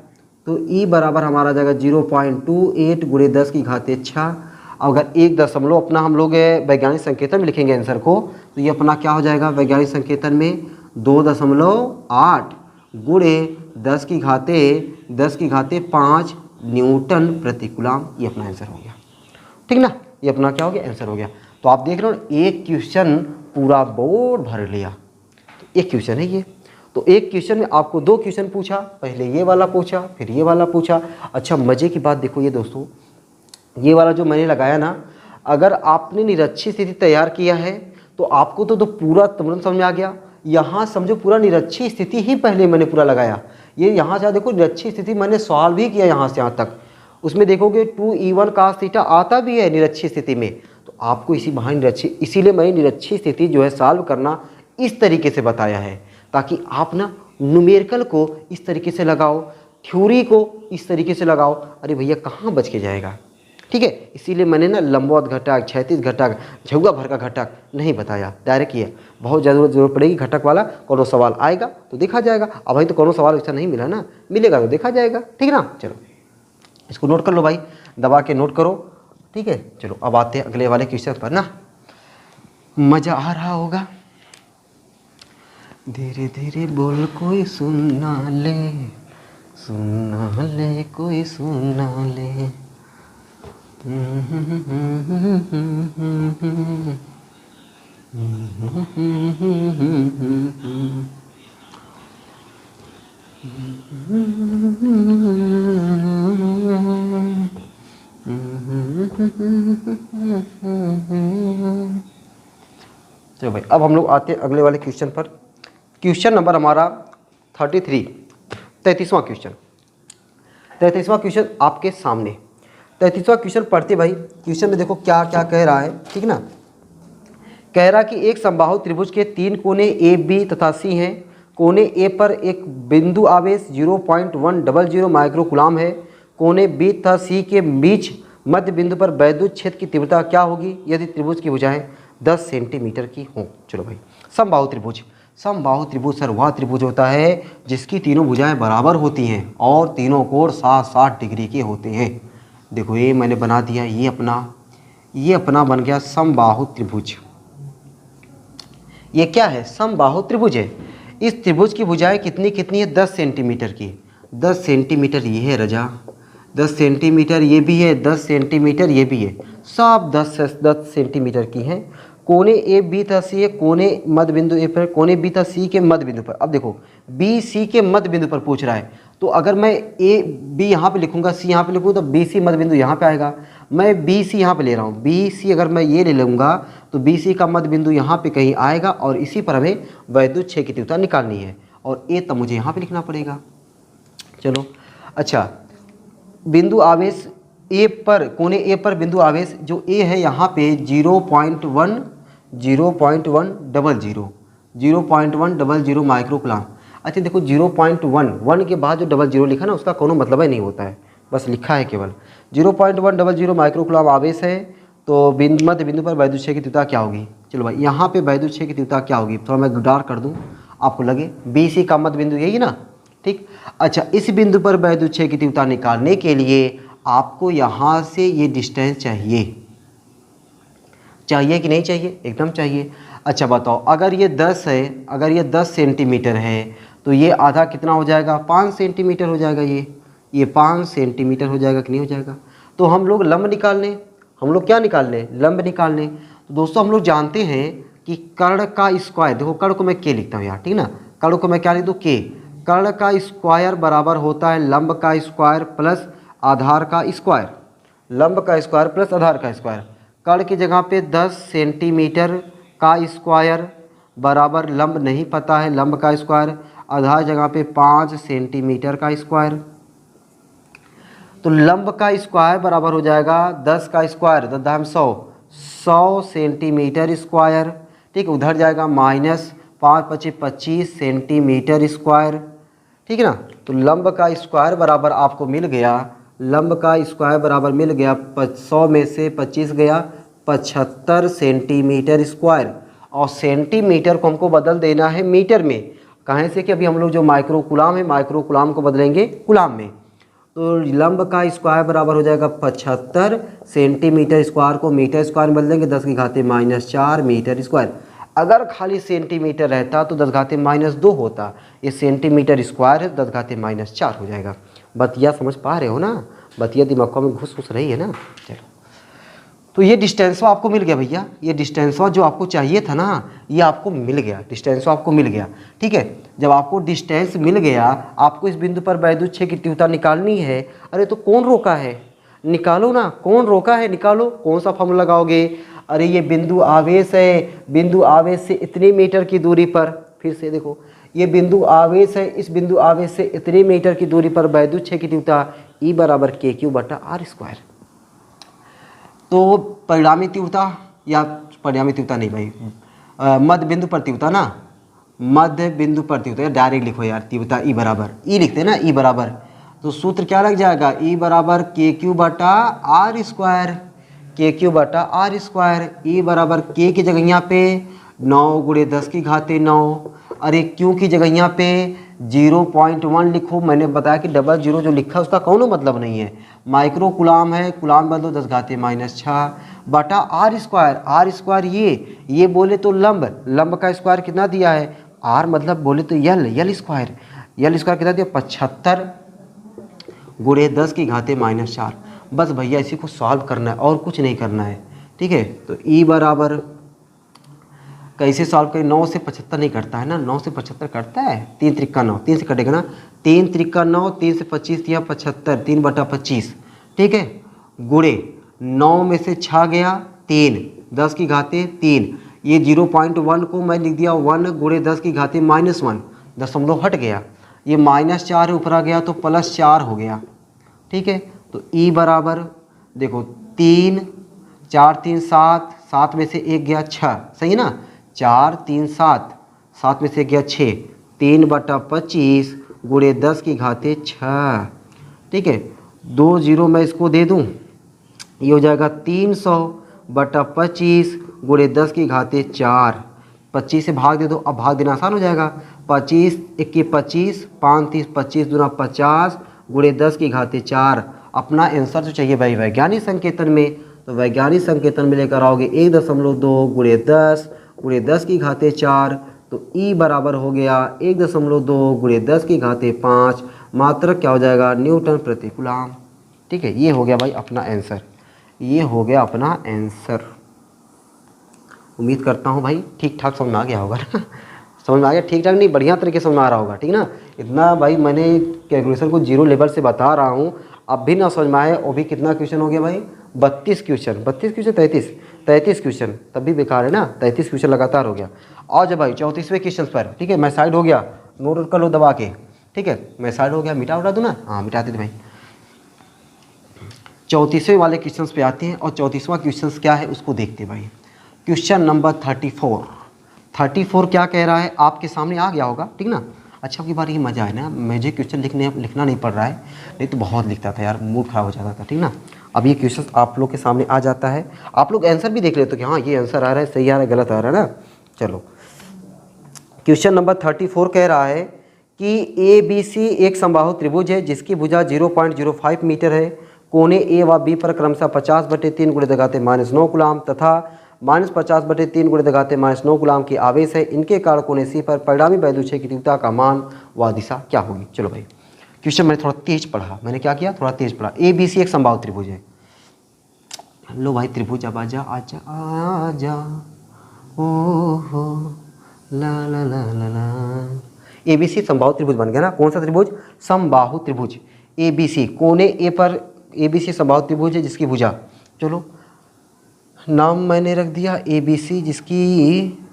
तो E बराबर हमारा जाएगा 0.28 गुणे 10 की घाते 6। अगर 1 दशमलव अपना हम लोग वैज्ञानिक संकेतन में लिखेंगे आंसर को, तो ये अपना क्या हो जाएगा वैज्ञानिक संकेतन में 2.8 गुणे 10 की घाते 5 न्यूटन प्रति कूलम। ये अपना आंसर हो गया, ठीक ना। ये अपना क्या हो गया आंसर हो गया। तो आप देख रहे हो एक क्वेश्चन पूरा बोर्ड भर लिया, तो एक क्वेश्चन है ये। तो एक क्वेश्चन में आपको 2 क्वेश्चन पूछा, पहले ये वाला पूछा फिर ये वाला पूछा। अच्छा मज़े की बात देखो ये दोस्तों, ये वाला जो मैंने लगाया ना, अगर आपने निरक्षी स्थिति तैयार किया है तो आपको तो पूरा तुरंत समझ में आ गया। यहाँ समझो पूरा निरक्षी स्थिति ही पहले मैंने पूरा लगाया। ये यहाँ से देखो निरक्षी स्थिति मैंने सॉल्व भी किया यहाँ से यहाँ तक, उसमें देखोगे 2E1 cos थीटा आता भी है निरक्षी स्थिति में। तो आपको इसी बहाने निरक्षी, इसीलिए मैंने निरक्षी स्थिति जो है सॉल्व करना इस तरीके से बताया है, ताकि आप ना न्यूमेरिकल को इस तरीके से लगाओ, थ्योरी को इस तरीके से लगाओ। अरे भैया कहाँ बच के जाएगा, ठीक है। इसीलिए मैंने ना लंबवत घटक, क्षैतिज घटक, झुग्गा भर का घटक नहीं बताया, डायरेक्ट किया। बहुत जरूरत पड़ेगी घटक वाला, कोनो सवाल आएगा तो देखा जाएगा। अब भाई तो कोनो सवाल ऐसा नहीं मिला ना, मिलेगा तो देखा जाएगा, ठीक ना। चलो इसको नोट कर लो भाई, दबा के नोट करो, ठीक है। चलो अब आते हैं अगले वाले क्वेश्चन पर ना, मज़ा आ रहा होगा। धीरे धीरे बोल कोई सुनना ले कोई सुनना ले। चलो भाई अब हम लोग आते हैं अगले वाले क्वेश्चन पर। क्वेश्चन नंबर हमारा 33, 33वां क्वेश्चन। 33वां क्वेश्चन आपके सामने। 33वां क्वेश्चन पढ़ते भाई। क्वेश्चन में देखो क्या क्या कह रहा है, ठीक ना। कह रहा कि एक समबाहु त्रिभुज के 3 कोने ए बी तथा सी हैं। कोने ए पर एक बिंदु आवेश 0.100 माइक्रो कूलम है। कोने बी तथा सी के बीच मध्य बिंदु पर वैद्युत क्षेत्र की तीव्रता क्या होगी यदि त्रिभुज की भुजाएं 10 सेंटीमीटर की हों। चलो भाई समबाहु त्रिभुज, समबाहु त्रिभुज सर वह त्रिभुज होता है जिसकी तीनों भुजाएं बराबर होती हैं और तीनों कोण 60-60 डिग्री के होते हैं। देखो ये मैंने बना दिया, ये अपना बन गया समबाहु त्रिभुज, ये क्या है, समबाहु त्रिभुज है। इस त्रिभुज की भुजाएं कितनी कितनी है, 10 सेंटीमीटर की। 10 सेंटीमीटर ये है रजा, 10 सेंटीमीटर ये भी है, 10 सेंटीमीटर ये भी है, सब 10 सेंटीमीटर की हैं। कोने ए बी तथा सी है, कोने मध्य बिंदु ए पर, कोने बी तथा सी के मध्य बिंदु पर। अब देखो बी सी के मध्य बिंदु पर पूछ रहा है, तो अगर मैं ए बी यहाँ पे लिखूंगा, सी यहाँ पे लिखूँ, तो बी सी मध्य बिंदु यहाँ पे आएगा। मैं बी सी यहाँ पे ले रहा हूँ, बी सी अगर मैं ये ले लूँगा तो बी सी का मध्य बिंदु यहाँ पे कहीं आएगा, और इसी पर हमें वैद्युत छेद की तीव्रता निकालनी है, और ए तब मुझे यहाँ पे लिखना पड़ेगा। चलो अच्छा, बिंदु आवेश ए पर, कोने ए पर बिंदु आवेश जो ए है यहाँ पे 0.100 माइक्रोकुलाम। अच्छा देखो 0.1 के बाद जो 00 लिखा ना, उसका कोनो मतलब ही नहीं होता है, बस लिखा है केवल 0.100 माइक्रोकुलाम आवेश है। तो मध्य बिंदु पर वैद्युत छेद की तीव्रता क्या होगी। चलो भाई यहाँ पे वैद्युत छेद की तीव्रता क्या होगी, थोड़ा मैं डार्क कर दूँ आपको लगे, बी सी का मध्य बिंदु यही ना, ठीक। अच्छा इस बिंदु पर वैद्युत छेद की तीव्रता निकालने के लिए आपको यहाँ से ये डिस्टेंस चाहिए, चाहिए कि नहीं चाहिए, एकदम चाहिए। अच्छा बताओ, अगर ये 10 है, अगर ये 10 सेंटीमीटर है, तो ये आधा कितना हो जाएगा, 5 सेंटीमीटर हो जाएगा। ये 5 सेंटीमीटर हो जाएगा कि नहीं हो जाएगा। तो हम लोग लंब निकालने, हम लोग क्या निकालने, लंब निकालने। तो दोस्तों हम लोग जानते हैं कि कर्ण का स्क्वायर, देखो कर्ण को मैं के लिखता हूँ यहाँ, ठीक ना, कर्ण को मैं क्या लिख दूँ, के। कर्ण का स्क्वायर बराबर होता है लंब का स्क्वायर प्लस आधार का स्क्वायर, लंब का स्क्वायर प्लस आधार का स्क्वायर। कर्ण की जगह पे 10 सेंटीमीटर का स्क्वायर बराबर लंब नहीं पता है, लंब का स्क्वायर, आधार जगह पे 5 सेंटीमीटर का स्क्वायर। तो लंब का स्क्वायर बराबर हो जाएगा 10 का स्क्वायर, 100 सेंटीमीटर स्क्वायर, ठीक। उधर जाएगा माइनस 5 × 25 सेंटीमीटर स्क्वायर, ठीक है ना। तो लंब का स्क्वायर बराबर आपको मिल गया, लंब का स्क्वायर बराबर मिल गया 100 में से 25 गया 75 सेंटीमीटर स्क्वायर। और सेंटीमीटर को हमको बदल देना है मीटर में, कहाँ से कि अभी हम लोग जो माइक्रोकुलाम है, माइक्रोकुलाम को बदलेंगे कुलाम में। तो लंब का स्क्वायर बराबर हो जाएगा 75 सेंटीमीटर स्क्वायर को मीटर स्क्वायर में बदल देंगे, 10⁻⁻4 मीटर स्क्वायर। अगर खाली सेंटीमीटर रहता तो 10⁻2 होता, ये सेंटीमीटर स्क्वायर है, 10⁻4 हो जाएगा। बतिया समझ पा रहे हो ना, बतिया दिमाग में घुस रही है ना। चलो तो ये डिस्टेंसवा आपको मिल गया भैया, ये डिस्टेंसवा जो आपको चाहिए था ना, ये आपको मिल गया, डिस्टेंसवा आपको मिल गया, ठीक है। जब आपको डिस्टेंस मिल गया, आपको इस बिंदु पर वैद्युत छेद की तीव्रता निकालनी है। अरे तो कौन रोका है, निकालो ना, कौन रोका है, निकालो। कौन सा फॉर्मूला लगाओगे, अरे ये बिंदु आवेश है, बिंदु आवेश से इतने मीटर की दूरी पर, फिर से देखो ये बिंदु आवेश है, इस बिंदु आवेश से इतने मीटर की दूरी पर वैद्युत छेद की तीव्रता E बराबर KQ/R²। तो परिणामी तीव्रता, या परिणामी तीव्रता नहीं भाई, मध्य बिंदु पर तीव्रता ना, मध्य बिंदु पर तीव्रता, या डायरेक्ट लिखो यार, तीव्रता E बराबर, E लिखते हैं ना, E बराबर, तो सूत्र क्या लग जाएगा, E बराबर KQ/R², KQ/R²। E बराबर K की जगह यहाँ पे 9 × 10⁻9, अरे Q की जगह यहाँ पे 0.1 लिखो। मैंने बताया कि 00 जो लिखा उसका कौनो मतलब नहीं है, माइक्रो कुलाम है, कुलाम बदलो 10⁻6 बटा R²। R² ये बोले तो लंब, लंब का स्क्वायर कितना दिया है, R मतलब बोले तो यल स्क्वायर, यल स्क्वायर कितना दिया 75 × 10⁻4। बस भैया इसी को सॉल्व करना है और कुछ नहीं करना है, ठीक है। तो E बराबर कैसे सॉल्व करें, 9 से 75 नहीं करता है ना, 9 से 75 करता है, 3 त्रिका 9, 3 से कटेगा ना, 3 त्रिका 9, 3 से 25 दिया 75, 3/25, ठीक है। गुणे 9 में से 6 गया 3, 10⁻3, ये 0.1 को मैं लिख दिया 1 × 10⁻1, दशमलव हट गया, ये -4 ऊपर आ गया तो +4 हो गया, ठीक है। तो E बराबर देखो 3, 4 3 7, 7 में से 1 गया 6, सही है ना, 4 3 7, 7 में से 1 गया 6, 3/25 × 10⁻6, ठीक है। 2 0 मैं इसको दे दूं, ये हो जाएगा 300/25 × 10⁻4, 25 से भाग दे दो, अब भाग देना आसान हो जाएगा, 25 1 के 25, 5 30, 25 दूना 50 × 10⁻4। अपना आंसर जो चाहिए भाई वैज्ञानिक संकेतन में, तो वैज्ञानिक संकेतन में लेकर आओगे 1.2 × 10 गुणे 10 की घाते 4, तो ई बराबर हो गया 1.2 गुणे 10 की घाते 5 मात्रक क्या हो जाएगा न्यूटन प्रति कूलम। ठीक है, ये हो गया भाई अपना आंसर, ये हो गया अपना आंसर। उम्मीद करता हूँ भाई ठीक ठाक समझ में आ गया होगा ना समझ में आ गया, ठीक ठाक नहीं बढ़िया तरीके से समझ में आ रहा होगा, ठीक ना। इतना भाई मैंने कैलकुलेशन को जीरो लेवल से बता रहा हूँ, अब भी ना समझ में आए। और भी कितना क्वेश्चन हो गया भाई 32 क्वेश्चन, 33 क्वेश्चन, तब भी बेकार है ना, 33 क्वेश्चन लगातार हो गया। और जब भाई 34वें क्वेश्चन पर, ठीक है, मैं साइड हो गया, नोट कर लो दबा के, ठीक है, मैं साइड हो गया, मिटा उठा दूँ ना, हाँ मिटा देते भाई। 34वें वाले क्वेश्चन पे आते हैं, और 34वां क्वेश्चन क्या है उसको देखते हैं भाई। क्वेश्चन नंबर 34 क्या कह रहा है आपके सामने आ गया होगा, ठीक ना। अच्छा की बार ये मज़ा है ना, मुझे क्वेश्चन लिखना नहीं पड़ रहा है, नहीं तो बहुत लिखता था यार, मूड खराब हो जाता था, ठीक ना। अब ये क्वेश्चन आप लोग के सामने आ जाता है, आप लोग आंसर भी देख लेते हो कि हाँ ये आंसर आ रहा है, सही आ रहा है, गलत आ रहा है ना। चलो क्वेश्चन नंबर 34 कह रहा है कि ABC एक समबाहु त्रिभुज है जिसकी भुजा 0.05 मीटर है, कोने ए व बी पर क्रमशः 50/3 गुणे दगाते -9 कूलाम तथा -50/3 गुणे दगाते -9 कूलाम की आवेश है। इनके कारण कोने सी पर परिणामी वैद्युत की तीव्रता का मान व दिशा क्या होगी। चलो भाई क्वेश्चन मैंने थोड़ा तेज पढ़ा, मैंने क्या किया थोड़ा तेज पढ़ा। ABC एक समबाहु त्रिभुज है, लो भाई त्रिभुज अब आजा आजा आजा ओ हो ला ला ला ला ला। ABC समबाहु त्रिभुज बन गया ना, कौन सा त्रिभुज समबाहु त्रिभुज। ABC कोने ए पर ABC समबाहु त्रिभुज है जिसकी भुजा, चलो नाम मैंने रख दिया ABC जिसकी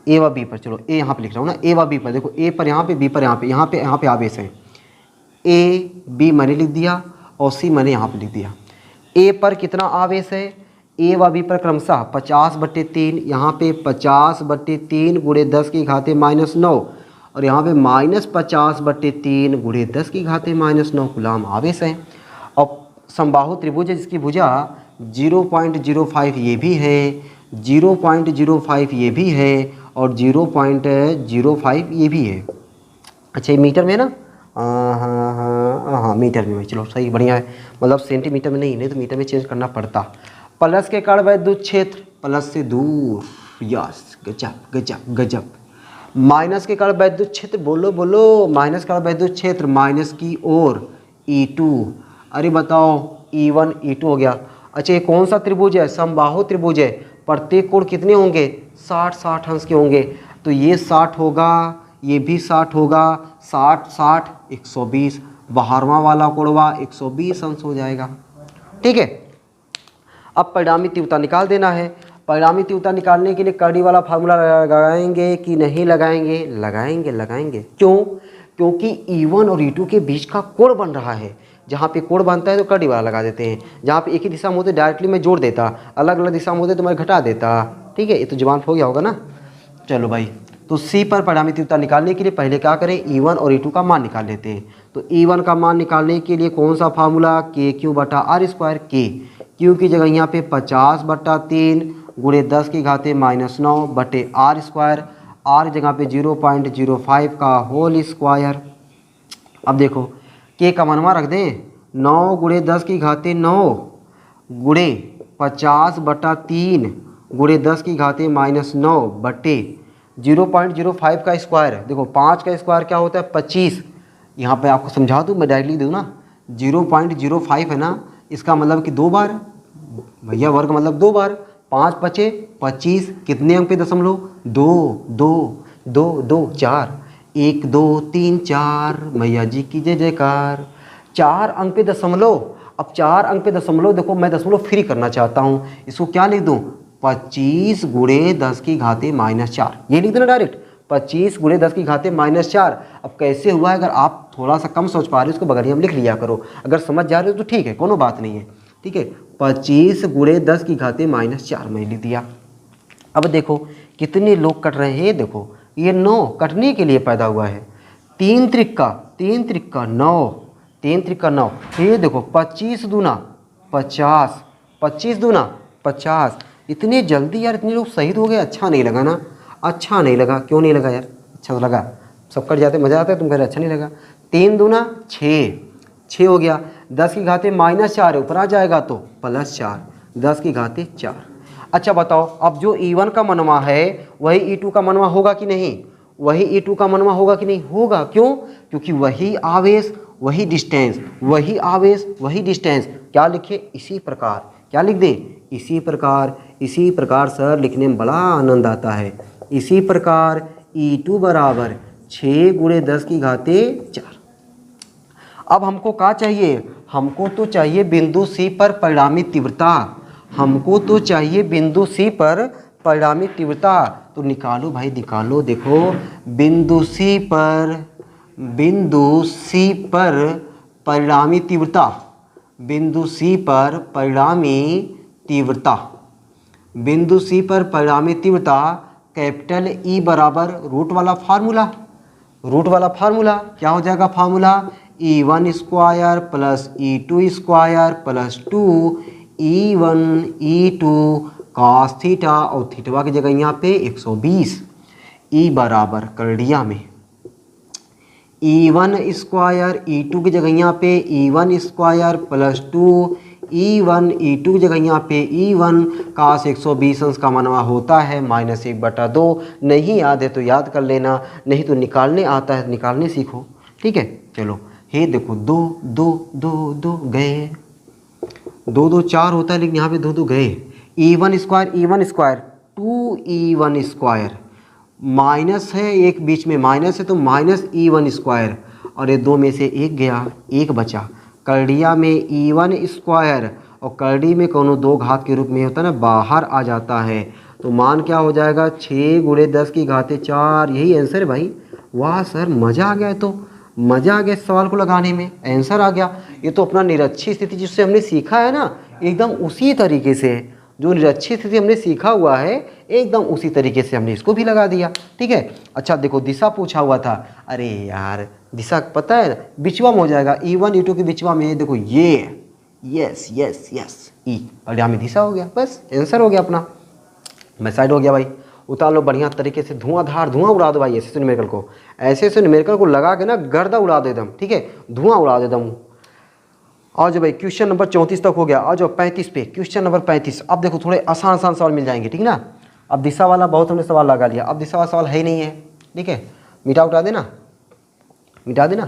ए व बी पर, चलो ए यहाँ पे लिख रहा हूँ ना, ए व बी पर, देखो ए पर यहाँ पे, बी पर यहाँ पे आवेश है, ए बी मैंने लिख दिया और सी मैंने यहाँ पे लिख दिया। ए पर कितना आवेश है, ए व बी पर क्रमशः 50/3, यहाँ पे 50/3 गुणे 10 की घाते -9 और यहाँ पे -50/3 गुणे 10 की घाते -9 कूलाम आवेश है। और समबाहु त्रिभुज है जिसकी भुजा 0.05 ये भी है, 0.05 ये भी है और 0.05 ये भी है। अच्छा ये मीटर में ना, हाँ मीटर में, चलो सही बढ़िया है, मतलब सेंटीमीटर में नहीं तो मीटर में चेंज करना पड़ता। प्लस के कारण वैद्युत क्षेत्र प्लस से दूर, यस गजब गजब गजब। माइनस के कारण वैद्युत क्षेत्र, बोलो बोलो, माइनस का वैद्युत क्षेत्र माइनस की ओर E2, अरे बताओ E1 E2 हो गया। अच्छा ये कौन सा त्रिभुज है, समबाहु त्रिभुज है, प्रत्येक कोण कितने होंगे 60 अंश के होंगे, तो ये 60 होगा, ये भी 60 होगा, 60 60 120, बाहरवा वाला कोणवा 120 अंश हो जाएगा। ठीक है, अब परिणामी तीव्रता निकाल देना है। परिणामी तीव्रता निकालने के लिए कर्डी वाला फार्मूला लगाएंगे कि नहीं लगाएंगे, लगाएंगे। क्यों, क्योंकि E1 और E2 के बीच का कोण बन रहा है, जहाँ पे कोण बनता है तो कर्डी वाला लगा देते हैं, जहाँ पे एक ही दिशा में होते डायरेक्टली मैं जोड़ देता, अलग अलग दिशा में होते तो मैं घटा देता। ठीक है, ये तो जवान हो गया होगा ना। चलो भाई, तो सी पर परिणामी तीव्रता निकालने के लिए पहले क्या करें, E1 और E2 का मान निकाल लेते हैं। तो E1 का मान निकालने के लिए कौन सा फार्मूला, KQ/R², K Q की जगह यहाँ पे 50/3 गुणे 10 की घाते -9 बटे R², R जगह पे 0.05 का होल स्क्वायर। अब देखो K का मनवा रख दें, 9 गुणे 10 की घाते 9 गुणे 50/3 गुणे 10 की घाते -9 बटे 0.05 का स्क्वायर। देखो 5 का स्क्वायर क्या होता है 25, यहाँ पे आपको समझा दूँ, मैं डायरेक्टली दूँ ना, 0.05 है ना, इसका मतलब कि 2 बार, भैया वर्ग मतलब 2 बार, 5 पचे 25, कितने अंक पे दशमलव, 2 2 2 2 4, 1 2 3 4, मैया जी की जय जयकार। 4 अंक पे दशमलव, अब 4 अंक पे दशमलव, देखो मैं दशमलव फ्री करना चाहता हूँ, इसको क्या लिख दूँ, 25 गुणे 10 की घाते -4, ये लिख देना डायरेक्ट, 25 गुणे 10 की घाते -4। अब कैसे हुआ है, अगर आप थोड़ा सा कम सोच पा रहे हो इसको बगैर हम लिख लिया करो, अगर समझ जा रहे हो तो ठीक है, कोनो बात नहीं है। ठीक है, 25 गुणे 10 की घाते -4 मैं लिख दिया। अब देखो कितने लोग कट रहे हैं, देखो ये 9 कटने के लिए पैदा हुआ है, 3 त्रिक्का 9, 3 त्रिक्का 9, ये देखो 25 दूना 50, 25 दूना 50, इतने जल्दी यार इतने लोग शहीद हो गए, अच्छा नहीं लगा ना, अच्छा नहीं लगा। क्यों नहीं लगा यार, अच्छा तो लगा, सब कट जाते मज़ा आता है, तुम कह रहे अच्छा नहीं लगा। 3 दूना 6 हो गया, 10 की घाते -4 है, ऊपर आ जाएगा तो +4, 10 की घाते 4। अच्छा बताओ, अब जो E1 का मनवा है वही E2 का मनवा होगा कि नहीं? वही E2 का मनवा होगा कि नहीं? होगा। क्यों? क्योंकि वही आवेश वही डिस्टेंस, वही आवेश वही डिस्टेंस। क्या लिखे? इसी प्रकार। क्या लिख दे? इसी प्रकार। इसी प्रकार सर लिखने में बड़ा आनंद आता है। इसी प्रकार E2 बराबर 6 × 10⁴। अब हमको क्या चाहिए? हमको तो चाहिए बिंदु C पर परिणामी तीव्रता। हमको तो चाहिए बिंदु C पर परिणामी तीव्रता। तो निकालो भाई निकालो। देखो बिंदु C पर परिणामी तीव्रता, बिंदु C पर परिणामी तीव्रता, बिंदु C पर परिणामी तीव्रता कैपिटल E बराबर रूट वाला फार्मूला। रूट वाला फार्मूला क्या हो जाएगा? Formula E1 square plus E2 square plus 2 E1 E2 cos theta, और थीटा की जगह यहाँ पे 120। E बराबर करड़िया में E1 स्क्वायर, E2 की जगह यहाँ पे E1 square plus 2 E1 E2 की जगह यहाँ पे E1 cos 120 अंश का मनवा होता है -1/2। नहीं याद है तो याद कर लेना, नहीं तो निकालने आता है निकालने सीखो। ठीक है, चलो हे देखो 2 2 2 2 गए, 2 2 4 होता है लेकिन यहाँ पे 2 2 गए। E1 square 2E1 square, minus है एक बीच में माइनस है तो -E1 स्क्वायर, और ये 2 में से एक गया, एक बचा। करड़िया में E1 स्क्वायर, और करड़ी में कोनो 2 घात के रूप में होता है ना, बाहर आ जाता है। तो मान क्या हो जाएगा? 6 × 10⁴। यही आंसर है भाई। वाह सर मज़ा आ गया। तो मज़ा आ गया इस सवाल को लगाने में, आंसर आ गया। ये तो अपना निरक्षी स्थिति जिससे हमने सीखा है ना, एकदम उसी तरीके से जो निरक्षी स्थिति हमने सीखा हुआ है एकदम उसी तरीके से हमने इसको भी लगा दिया। ठीक है। अच्छा देखो दिशा पूछा हुआ था। अरे यार दिशा पता है बिचवा में हो जाएगा, E1 E2 के बिचवा में देखो ये, यस यस यस ई परिणामी दिशा हो गया, बस आंसर हो गया अपना। मैं साइड हो गया भाई, उतार लो बढ़िया तरीके से, धुआं उड़ा दो भाई। ऐसे न्यूमेरिकल को, ऐसे न्यूमेरिकल को लगा के ना गर्दा उड़ा दे दम। ठीक है, धुआं उड़ा दे दम। आओ जो भाई क्वेश्चन नंबर 34 तक हो गया। आओ जो 35 पे, क्वेश्चन नंबर 35। अब देखो थोड़े आसान सवाल मिल जाएंगे। ठीक ना, अब दिशा वाला बहुत हमने सवाल लगा लिया, अब दिशा वाला सवाल है ही नहीं है। ठीक है, मिटा उठा देना, मिटा देना,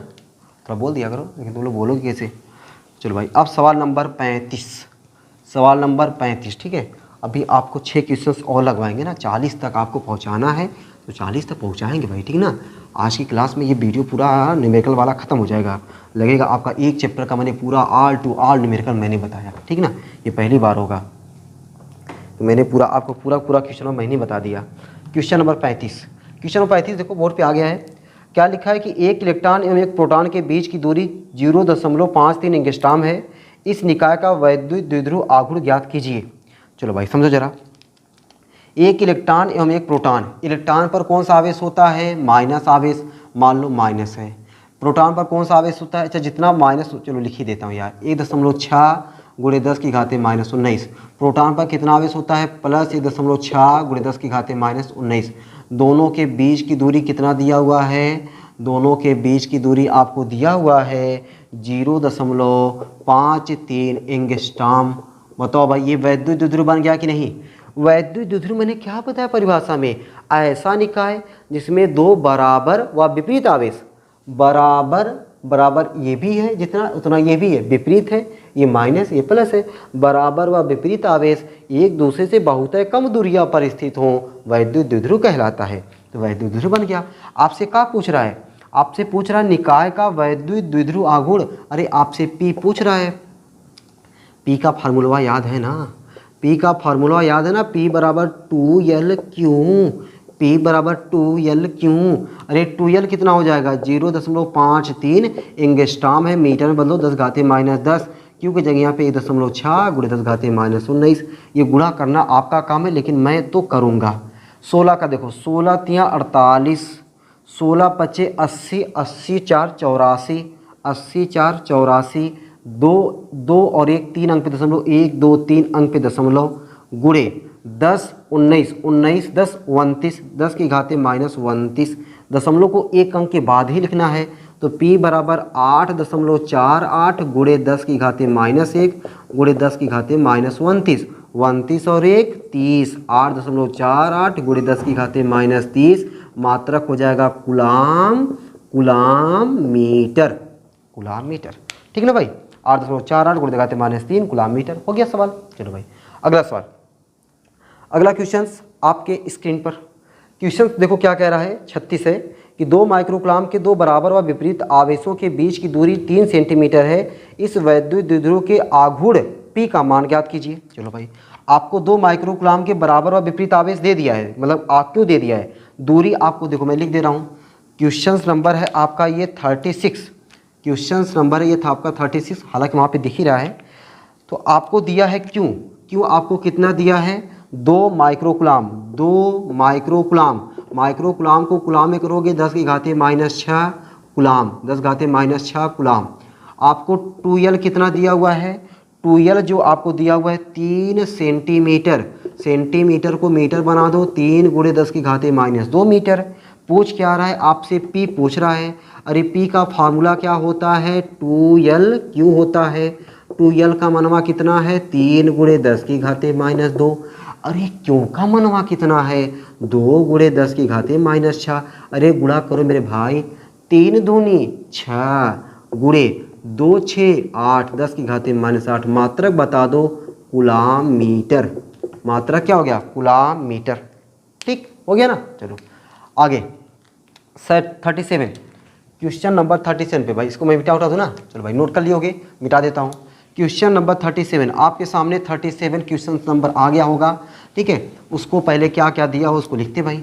थोड़ा बोल दिया करो, लेकिन तुम लोग बोलोगे कैसे। चलो भाई अब सवाल नंबर 35, सवाल नंबर 35। ठीक है, अभी आपको 6 क्वेश्चंस और लगवाएंगे ना, 40 तक आपको पहुंचाना है, तो 40 तक पहुंचाएंगे भाई। ठीक ना, आज की क्लास में ये वीडियो पूरा न्यूमेरिकल वाला ख़त्म हो जाएगा। लगेगा आपका एक चैप्टर का मैंने पूरा ऑल टू ऑल न्यूमेरिकल मैंने बताया। ठीक ना, ये पहली बार होगा तो मैंने पूरा आपको पूरा क्वेश्चन मैंने बता दिया। क्वेश्चन नंबर 35, क्वेश्चन नंबर 35 देखो बोर्ड पे आ गया है। क्या लिखा है कि एक इलेक्ट्रॉन एवं एक प्रोटॉन के बीच की दूरी 0.53 एंगस्ट्रॉम है। इस निकाय का वैद्युत द्विध्रुव आघूर्ण ज्ञात कीजिए। चलो भाई समझो जरा, एक इलेक्ट्रॉन एवं एक प्रोटॉन, इलेक्ट्रॉन पर कौन सा आवेश होता है? माइनस आवेश, मान लो माइनस है। प्रोटॉन पर कौन सा आवेश होता है? अच्छा जितना माइनस, चलो लिख ही देता हूँ यार, 1.6 × 10⁻−19। प्रोटॉन पर कितना आवेश होता है? प्लस 1.6 × 10⁻−19। दोनों के बीच की दूरी कितना दिया हुआ है? दोनों के बीच की दूरी आपको दिया हुआ है 0.53 एंगस्ट्रॉम। बताओ भाई ये वैद्युत द्विध्रुव बन गया कि नहीं? वैद्युत द्विध्रुव मैंने क्या बताया परिभाषा में? ऐसा निकाय जिसमें 2 बराबर व विपरीत आवेश, बराबर ये भी है जितना उतना ये भी है, विपरीत है ये माइनस ये प्लस है, बराबर व विपरीत आवेश एक दूसरे से बहुत कम दूरियां पर स्थित हों, वैद्युत द्विध्रुव कहलाता है। तो वैद्युत द्विध्रुव बन गया। आपसे क्या पूछ रहा है? आपसे पूछ रहा है निकाय का वैद्युत द्विध्रुव आघूर्ण। अरे आपसे पी पूछ रहा है, पी का फार्मूला याद है ना? पी का फार्मूला याद है ना? P बराबर 2L/Q, P बराबर 2L/Q। अरे 2L कितना हो जाएगा? 0.53 एंगस्ट्रॉम है, मीटर में बदलो 10⁻−10, Q की जगह यहाँ पे 1.6 × 10⁻−19। ये गुणा करना आपका काम है लेकिन मैं तो करूँगा। 16 का देखो, 16 × 48, 16 × 25 80, 80 × 4 84, 80 × 4 84, 2 और 1 3 अंक पे दशमलव, 1 2 3 अंक पे दशमलव, गुणे 10 19 19 10 29, 10⁻−29। दशमलव को एक अंक के बाद ही लिखना है। तो P बराबर 8.48 × 10⁻1 × 10⁻29 29 और 1 30, 8.48 गुणे 10 की घाते -30, मात्रक हो जाएगा coulomb, coulomb metre, coulomb metre. ठीक है ना भाई, 8.48 गुणे 10 की घाते -3 कूलाम मीटर। हो गया सवाल। चलो भाई अगला सवाल, अगला क्वेश्चन आपके स्क्रीन पर। क्वेश्चन देखो क्या कह रहा है, 36 है कि 2 माइक्रोकूलाम के 2 बराबर व विपरीत आवेशों के बीच की दूरी 3 सेंटीमीटर है। इस वैद्युत द्विध्रुव के आघूर्ण P का मान ज्ञात कीजिए। चलो भाई, आपको 2 माइक्रोकूलाम के बराबर व विपरीत आवेश दे दिया है, मतलब क्यों दे दिया है, दूरी आपको देखो मैं लिख दे रहा हूँ। क्वेश्चन नंबर है आपका ये 36, क्वेश्चन नंबर है ये था आपका 36, हालांकि वहाँ पे दिख ही रहा है। तो आपको दिया है क्यों आपको कितना दिया है, 2 माइक्रोकूलाम, 2 माइक्रोकूलाम, माइक्रोकूलाम को कूलाम में करोगे 10 की घाते -6 कूलाम, 10 घाते -6 कूलाम। आपको 2L कितना दिया हुआ है, 2L जो आपको दिया हुआ है 3 सेंटीमीटर, सेंटीमीटर को मीटर बना दो, 3 गुणे 10 की घाते -2 मीटर। पूछ क्या रहा है आपसे, P पूछ रहा है। अरे P का फार्मूला क्या होता है, 2L क्यों होता है, 2L का मनवा कितना है, 3 गुणे 10 की घाते -2। अरे क्यों का मनवा कितना है, 2 गुणे 10 की घाते -6। अरे गुणा करो मेरे भाई, 3 दूनी 6 गुणे 2 6 8, 10 की घाते -8। मात्रक बता दो, कूलाम मीटर। मात्रक क्या हो गया, कूलाम मीटर। ठीक हो गया ना। चलो आगे सेट 37, क्वेश्चन नंबर 37 पे भाई, इसको मैं मिटा उठा दूँ ना। चलो भाई नोट कर लियोगे, मिटा देता हूँ। क्वेश्चन नंबर 37 आपके सामने 37 क्वेश्चन नंबर आ गया होगा। ठीक है, उसको पहले क्या क्या दिया हो उसको लिखते भाई।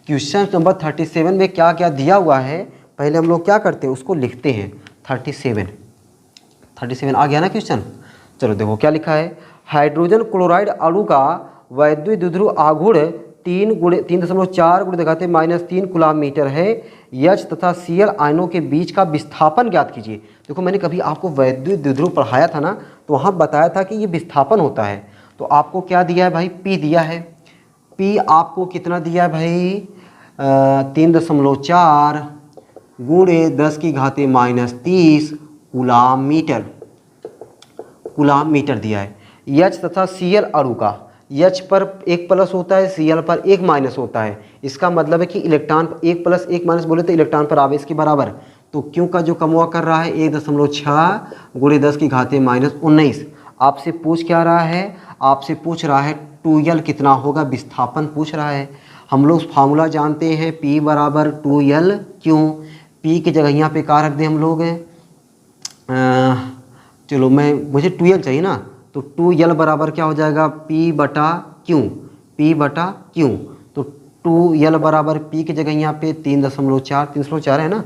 क्वेश्चन नंबर 37 में क्या क्या दिया हुआ है पहले हम लोग क्या करते हैं उसको लिखते हैं। 37 आ गया ना क्वेश्चन। चलो देखो क्या लिखा है, हाइड्रोजन क्लोराइड अणु का वैद्युत द्विध्रुव आघूर्ण 3.4 गुणे घाते -3 कूलाम मीटर है। H तथा Cl आयनों के बीच का विस्थापन ज्ञात कीजिए। देखो मैंने कभी आपको वैद्युत द्विध्रुव पढ़ाया था ना, तो वहाँ बताया था कि ये विस्थापन होता है। तो आपको क्या दिया है भाई, P दिया है। P आपको कितना दिया है भाई, 3.4 गुणे 10 की घाते -30 कूलाम मीटर, कूलाम मीटर दिया है। H तथा Cl अणु का, H पर 1 प्लस होता है, Cl पर 1 माइनस होता है। इसका मतलब है कि इलेक्ट्रॉन 1 प्लस 1 माइनस बोले तो इलेक्ट्रॉन पर आवेश के बराबर। तो क्यों का जो कमवा कर रहा है 1.6 गुणे 10 की घाते -19। आपसे पूछ क्या रहा है, आपसे पूछ रहा है 2L कितना होगा, विस्थापन पूछ रहा है। हम लोग फार्मूला जानते हैं P बराबर 2L। क्यों, P की जगह यहाँ पे क्या रख दें हम लोग, चलो मुझे 2L चाहिए ना, तो 2L बराबर क्या हो जाएगा, P बटा क्यों, P बटा क्यों। तो 2L बराबर P की जगह यहाँ पे 3.4 है ना,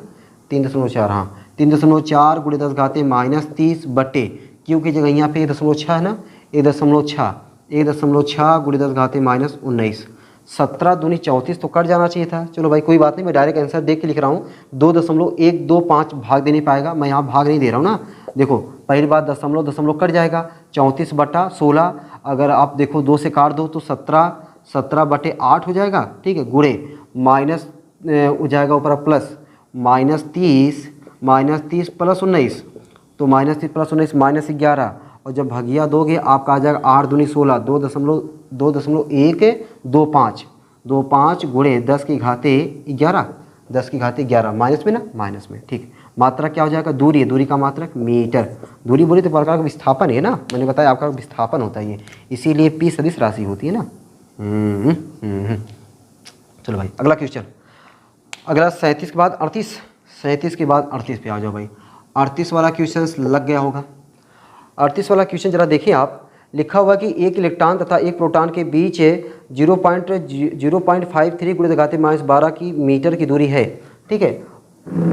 3.4, हाँ 3.4 गुणे 10 घाते -30 बटे क्यों की जगह यहाँ पे 1.6 है ना, 1.6 गुणे 10 घाते -19। 17 दूनी 34 तो कट जाना चाहिए था। चलो भाई कोई बात नहीं, मैं डायरेक्ट आंसर देख के लिख रहा हूँ। 2.125 भाग दे नहीं पाएगा, मैं यहाँ भाग नहीं दे रहा हूँ ना। देखो पहली बात दशमलव कट जाएगा, 34 बटा 16, अगर आप देखो 2 से काट दो तो 17 बटे 8 हो जाएगा। ठीक है, गुणे माइनस हो जाएगा ऊपर प्लस -30 प्लस 19, तो -30 प्लस 19 -11, और जब भगिया दोगे आपका आ जाएगा 8 दूनी 16, 2.125 गुणे 10 की घाते 11, 10 की घाते 11 माइनस में ना, माइनस में। ठीक, मात्रा क्या हो जाएगा, दूरी है, दूरी का मात्रक मीटर। दूरी बोली तो प्रकार का विस्थापन है ना, मैंने बताया आपका विस्थापन होता है ये, इसीलिए P सदिश राशि होती है ना। चलो भाई अगला क्वेश्चन, अगला 37 के बाद 38, 37 के बाद 38 पे आ जाओ भाई। 38 वाला क्वेश्चन लग गया होगा। 38 वाला क्वेश्चन जरा देखिए आप, लिखा हुआ कि एक इलेक्ट्रॉन तथा एक प्रोटॉन के बीच 0.53 गुणे घाते -12 की मीटर की दूरी है। ठीक है,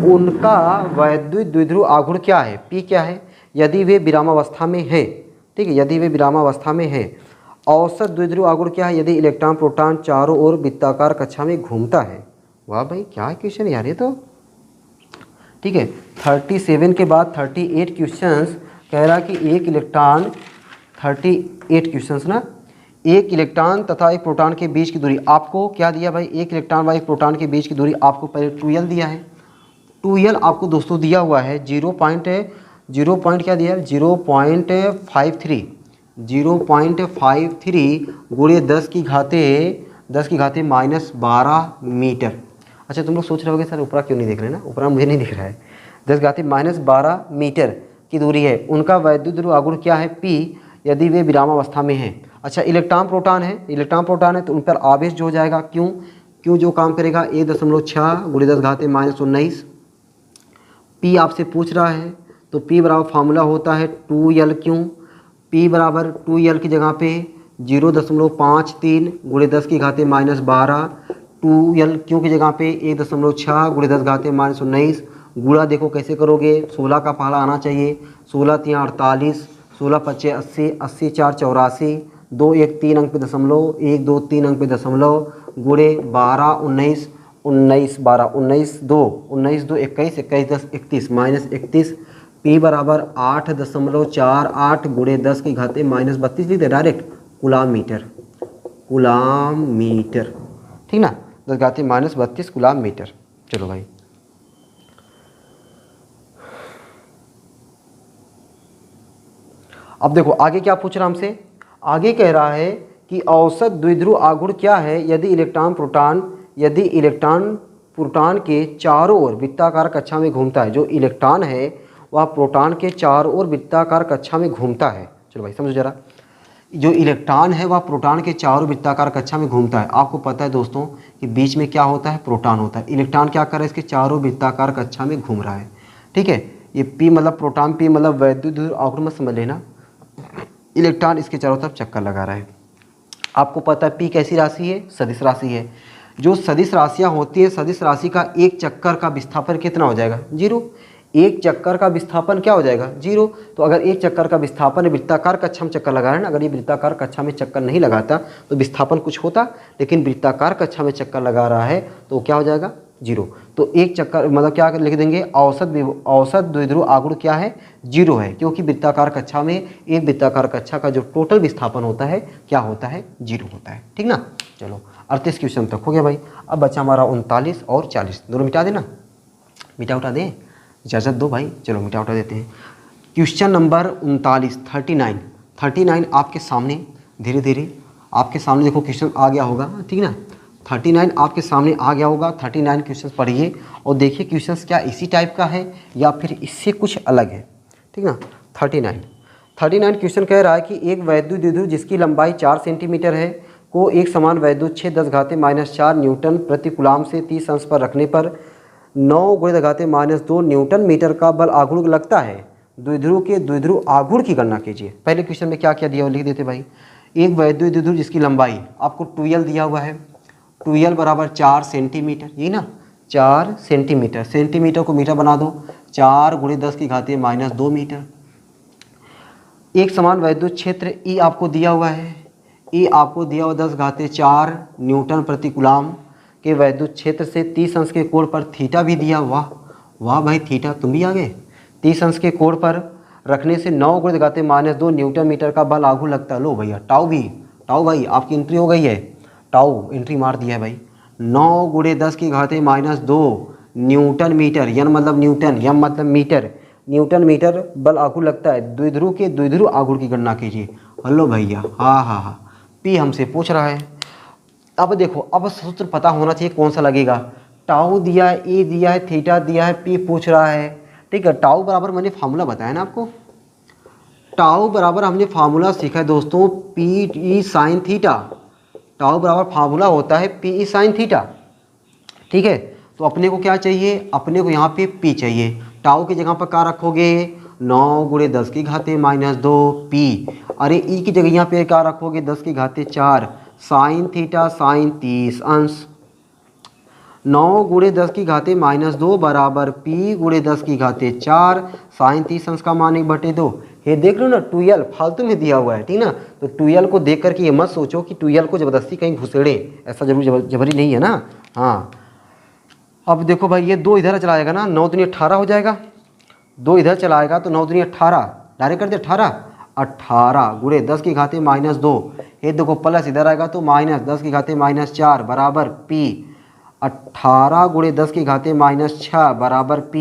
उनका वैद्युत द्विध्रुव आघूर्ण क्या है, P क्या है, यदि वे विरामावस्था में हैं। ठीक है, यदि वे विरामावस्था में हैं। औसत द्विध्रुव आघूर्ण क्या है, यदि इलेक्ट्रॉन प्रोटॉन चारों ओर वृत्ताकार कक्षा में घूमता है। वाह भाई क्या क्वेश्चन यार ये तो। ठीक है, 37 के बाद 38 क्वेश्चंस कह रहा कि एक इलेक्ट्रॉन, 38 क्वेश्चंस ना, एक इलेक्ट्रॉन तथा एक प्रोटॉन के बीच की दूरी आपको क्या दिया भाई, एक इलेक्ट्रॉन व एक प्रोटॉन के बीच की दूरी आपको पहले 2L दिया है। 2L आपको दोस्तों दिया हुआ है 0. क्या दिया है, 0.53 0.53 गुणे 10 की घाते -12 मीटर। अच्छा तुम लोग सोच रहे होगे सर ऊपरा क्यों नहीं देख रहे ना, ऊपरा मुझे नहीं दिख रहा है। 10⁻12 मीटर की दूरी है। उनका वैद्युत ध्रुव आघूर्ण क्या है, P, यदि वे विरामावस्था में हैं। अच्छा इलेक्ट्रॉन प्रोटॉन है तो उन पर आवेश जो हो जाएगा क्यों जो काम करेगा 1.6 गुणे 10⁻19। P आपसे पूछ रहा है तो P बराबर फार्मूला होता है 2L। P बराबर 2L की जगह पे 0.53 गुणे 10⁻12, 2L की जगह पे 1.6 गुणे 10⁻19। गुणा देखो कैसे करोगे, 16 का पहला आना चाहिए, 16 3 48, 16 25 80, 80 4 84, 2 1 3 अंक पे दशमलव, 1 2 3 अंक पे दशमलव, गुणे 12 19, 19 12 19 2 19 2 21, 21 10 31 -31। P बराबर 8.48 गुणे 10⁻32 लिख दे डायरेक्ट, कूलाम मीटर, ठीक ना, 10⁻32 कूलाम मीटर। चलो भाई अब देखो आगे क्या पूछ रहा हमसे, आगे कह रहा है कि औसत द्विध्रुव आघूर्ण क्या है यदि इलेक्ट्रॉन प्रोटॉन के चारों ओर वृत्ताकार कक्षा में घूमता है। जो इलेक्ट्रॉन है वह प्रोटॉन के चारों ओर वृत्ताकार कक्षा में घूमता है। चलो भाई समझो जरा, जो इलेक्ट्रॉन है वह प्रोटॉन के चारों वृत्ताकार कक्षा में घूमता है। आपको पता है दोस्तों कि बीच में क्या होता है, प्रोटॉन होता है। इलेक्ट्रॉन क्या कर रहा है, इसके चारों वृत्ताकार कक्षा में घूम रहा है, ठीक है। ये P मतलब प्रोटॉन, P मतलब वैद्युत ध्रुव आघूर्ण मत समझ लेना, इलेक्ट्रॉन इसके चारों तरफ चक्कर लगा रहा है। आपको पता है P कैसी राशि है, सदिश राशि है। जो सदिश राशियाँ होती है, सदिश राशि का एक चक्कर का विस्थापन कितना हो जाएगा, 0। एक चक्कर का विस्थापन क्या हो जाएगा, 0। तो अगर एक चक्कर का विस्थापन वृत्ताकार कक्षा में चक्कर लगा रहा है ना, अगर ये वृत्ताकार कक्षा में चक्कर नहीं लगाता तो विस्थापन कुछ होता, लेकिन वृत्ताकार कक्षा में चक्कर लगा रहा है तो क्या हो जाएगा, 0। तो एक चक्कर मतलब क्या लिख देंगे, औसत द्विध्रुव आघूर्ण क्या है, 0 है, क्योंकि वृत्ताकार कक्षा में एक वृत्ताकार कक्षा का जो टोटल विस्थापन होता है क्या होता है, 0 होता है, ठीक ना। चलो 38 क्वेश्चन तक हो गया भाई। अब बचा हमारा 39 और 40, दोनों मिटा देना, मिटा उठा दें, इजाज़त दो भाई, चलो मिटा उठा देते हैं। क्वेश्चन नंबर 39 आपके सामने, धीरे धीरे आपके सामने देखो क्वेश्चन आ गया होगा, ठीक ना। 39 आपके सामने आ गया होगा। 39 क्वेश्चन पढ़िए और देखिए क्वेश्चन क्या इसी टाइप का है या फिर इससे कुछ अलग है, ठीक ना। 39 क्वेश्चन कह रहा है कि एक वैद्युत द्विध्रुव जिसकी लंबाई 4 सेंटीमीटर है को एक समान वैद्युत क्षेत्र 10⁻⁴ न्यूटन प्रति कूलाम से 30 अंश पर रखने पर 9 × 10⁻² न्यूटन मीटर का बल आघूर्ण लगता है। द्विध्रुव के द्विध्रुव आघूर्ण की गणना कीजिए। पहले क्वेश्चन में क्या क्या दिया हुआ लिख देते भाई। एक वैद्युत द्विध्रुव जिसकी लंबाई आपको 2L दिया हुआ है, 2L बराबर 4 सेंटीमीटर, ये ना 4 सेंटीमीटर, सेंटीमीटर को मीटर बना दो, 4 × 10⁻² मीटर। एक समान वैद्युत क्षेत्र E आपको दिया हुआ है, E आपको दिया हुआ 10⁻⁴ न्यूटन प्रति कूलाम के वैद्युत क्षेत्र से 30 अंश के कोण पर थीटा भी दिया। वाह भाई, थीटा तुम भी आ गए। 30 अंश के कोण पर रखने से 9 × 10⁻² न्यूटन मीटर का बल आघूर्ण लगता है। लो भैया टाउ भाई आपकी एंट्री हो गई है, टाउ एंट्री मार दिया है भाई। 9 × 10⁻² न्यूटन मीटर, यन मतलब न्यूटन, यम मतलब मीटर, न्यूटन मीटर बल आघूर्ण लगता है। द्विध्रुव के द्विध्रुव आघूर्ण की गणना कीजिए। हेलो भैया, हाँ, P हमसे पूछ रहा है। अब देखो, अब सूत्र पता होना चाहिए कौन सा लगेगा। टाउ दिया है, E दिया है, थीटा दिया है, P पूछ रहा है, ठीक है। टाउ बराबर मैंने फार्मूला बताया ना आपको, टाउ बराबर हमने फार्मूला सीखा है दोस्तों, PE sin थीटा। टाउ बराबर फार्मूला होता है PE sin थीटा, ठीक है। तो अपने को क्या चाहिए, अपने को यहाँ पे P चाहिए। टाउ की जगह पर क्या रखोगे, 9 × 10⁻² P। अरे E की जगह यहाँ पे क्या रखोगे, 10⁻⁴ साइन थीटा साइन 30 अंश। 9 × 10⁻² बराबर P × 10⁻⁴ साइन 30 अंश का मान 1/2। ये देख लो ना, 2L फालतू में दिया हुआ है, ठीक ना। तो 2L को देख करके ये मत सोचो कि 2L को ज़बरदस्ती कहीं घुसेड़े, ऐसा जबरी नहीं है ना। हाँ, अब देखो भाई, ये 2 इधर चला जाएगा ना, 9 दूनी 18 हो जाएगा। 2 इधर चला आएगा तो 9 दूनी 18, डायरेक्ट कर दे 18 × 10⁻²। ये देखो प्लस इधर आएगा तो -10⁻⁴ बराबर P। 18 × 10⁻⁶ बराबर P।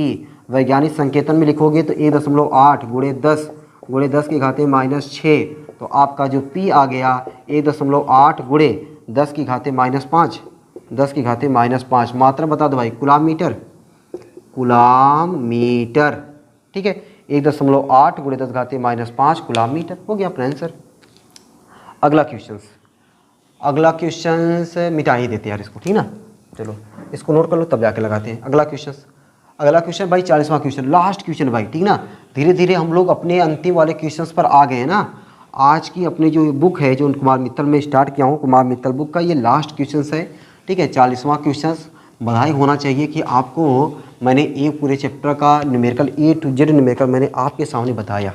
वैज्ञानिक संकेतन में लिखोगे तो 1.8 × 10⁻⁶ तो आपका जो P आ गया 1.8 गुणे 10 की घाते -5, 10 की घाते -5। मात्रा बता दो भाई, कूलाम मीटर, कूलाम मीटर, ठीक है। 1.8 गुणे 10 घाते -5 कूलाम मीटर हो गया अपना आंसर। अगला क्वेश्चन मिटा ही देते यार इसको, ठीक ना। चलो इसको नोट कर लो तब जाके लगाते हैं अगला क्वेश्चन भाई 40वां क्वेश्चन, लास्ट क्वेश्चन भाई, ठीक ना। धीरे धीरे हम लोग अपने अंतिम वाले क्वेश्चंस पर आ गए हैं ना। आज की अपनी जो बुक है, जो कुमार मित्तल में स्टार्ट किया हूँ, कुमार मित्तल बुक का ये लास्ट क्वेश्चन है, ठीक है। 40वां क्वेश्चन। बधाई होना चाहिए कि आपको मैंने एक पूरे चैप्टर का numerical A to Z numerical मैंने आपके सामने बताया।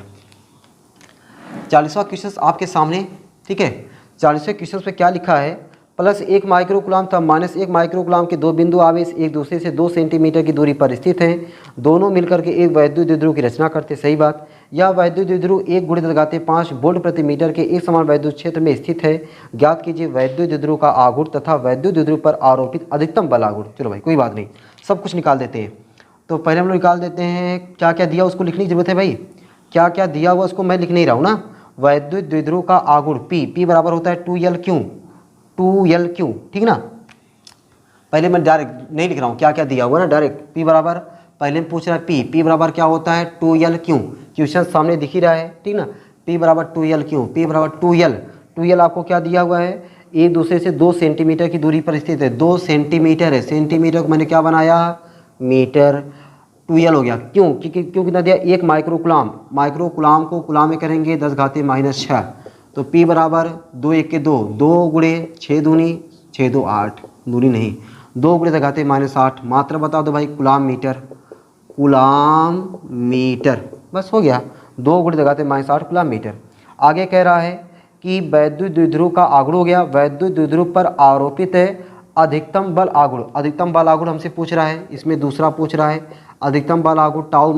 40वां क्वेश्चन आपके सामने, ठीक है। 40वें क्वेश्चन पे क्या लिखा है, +1 माइक्रो कूलाम तथा -1 माइक्रो कूलाम के दो बिंदु आवेश एक दूसरे से 2 सेंटीमीटर की दूरी पर स्थित हैं। दोनों मिलकर के एक वैद्युत द्विध्रुव की रचना करते, सही बात। यह वैद्युत द्विध्रुव 1 × 10⁵ वोल्ट प्रति मीटर के एक समान वैद्युत क्षेत्र में स्थित है। ज्ञात कीजिए वैद्युत द्विध्रुव का आघूर्ण तथा वैद्युत द्विध्रुव पर आरोपित अधिकतम बल आघूर्ण। चलो भाई कोई बात नहीं, सब कुछ निकाल देते हैं। तो पहले हम लोग निकाल देते हैं क्या क्या दिया उसको लिखने की जरूरत है भाई, क्या क्या दिया हुआ उसको मैं लिख नहीं रहा हूँ ना। वैद्युत द्विध्रुव का आघूर्ण P बराबर होता है 2L/Q, ठीक ना। पहले मैं डायरेक्ट नहीं लिख रहा हूँ, क्या क्या दिया हुआ ना, डायरेक्ट P बराबर, पहले में पूछ रहा है P बराबर क्या होता है 2L/Q, क्वेश्चन सामने दिख ही रहा है, ठीक ना। P बराबर 2L/Q, P बराबर 2L आपको क्या दिया हुआ है, एक दूसरे से 2 सेंटीमीटर की दूरी पर स्थित है। 2 सेंटीमीटर है, सेंटीमीटर को मैंने क्या बनाया, मीटर। 2L हो गया, क्यों, क्योंकि कितना दिया, 1 माइक्रो कूलाम, माइक्रो कूलाम को कूलाम में करेंगे 10 घाते -6। तो P बराबर 2 1 के 2, 2 × 6 दूनी 6 2 8, दूरी नहीं, 2 × 10 घाते -8। मात्रा बता दो भाई, कूलाम मीटर, बस हो गया, 2 × 10 घाते -8 कूलाम मीटर। आगे कह रहा है कि वैद्युत द्विध्रुव का आघूर्ण हो गया, वैद्युत द्विध्रुव पर आरोपित है अधिकतम बल आघूर्ण। अधिकतम बल आघूर्ण हमसे पूछ रहा है, इसमें दूसरा पूछ रहा है अधिकतम बल आघूर्ण टाउ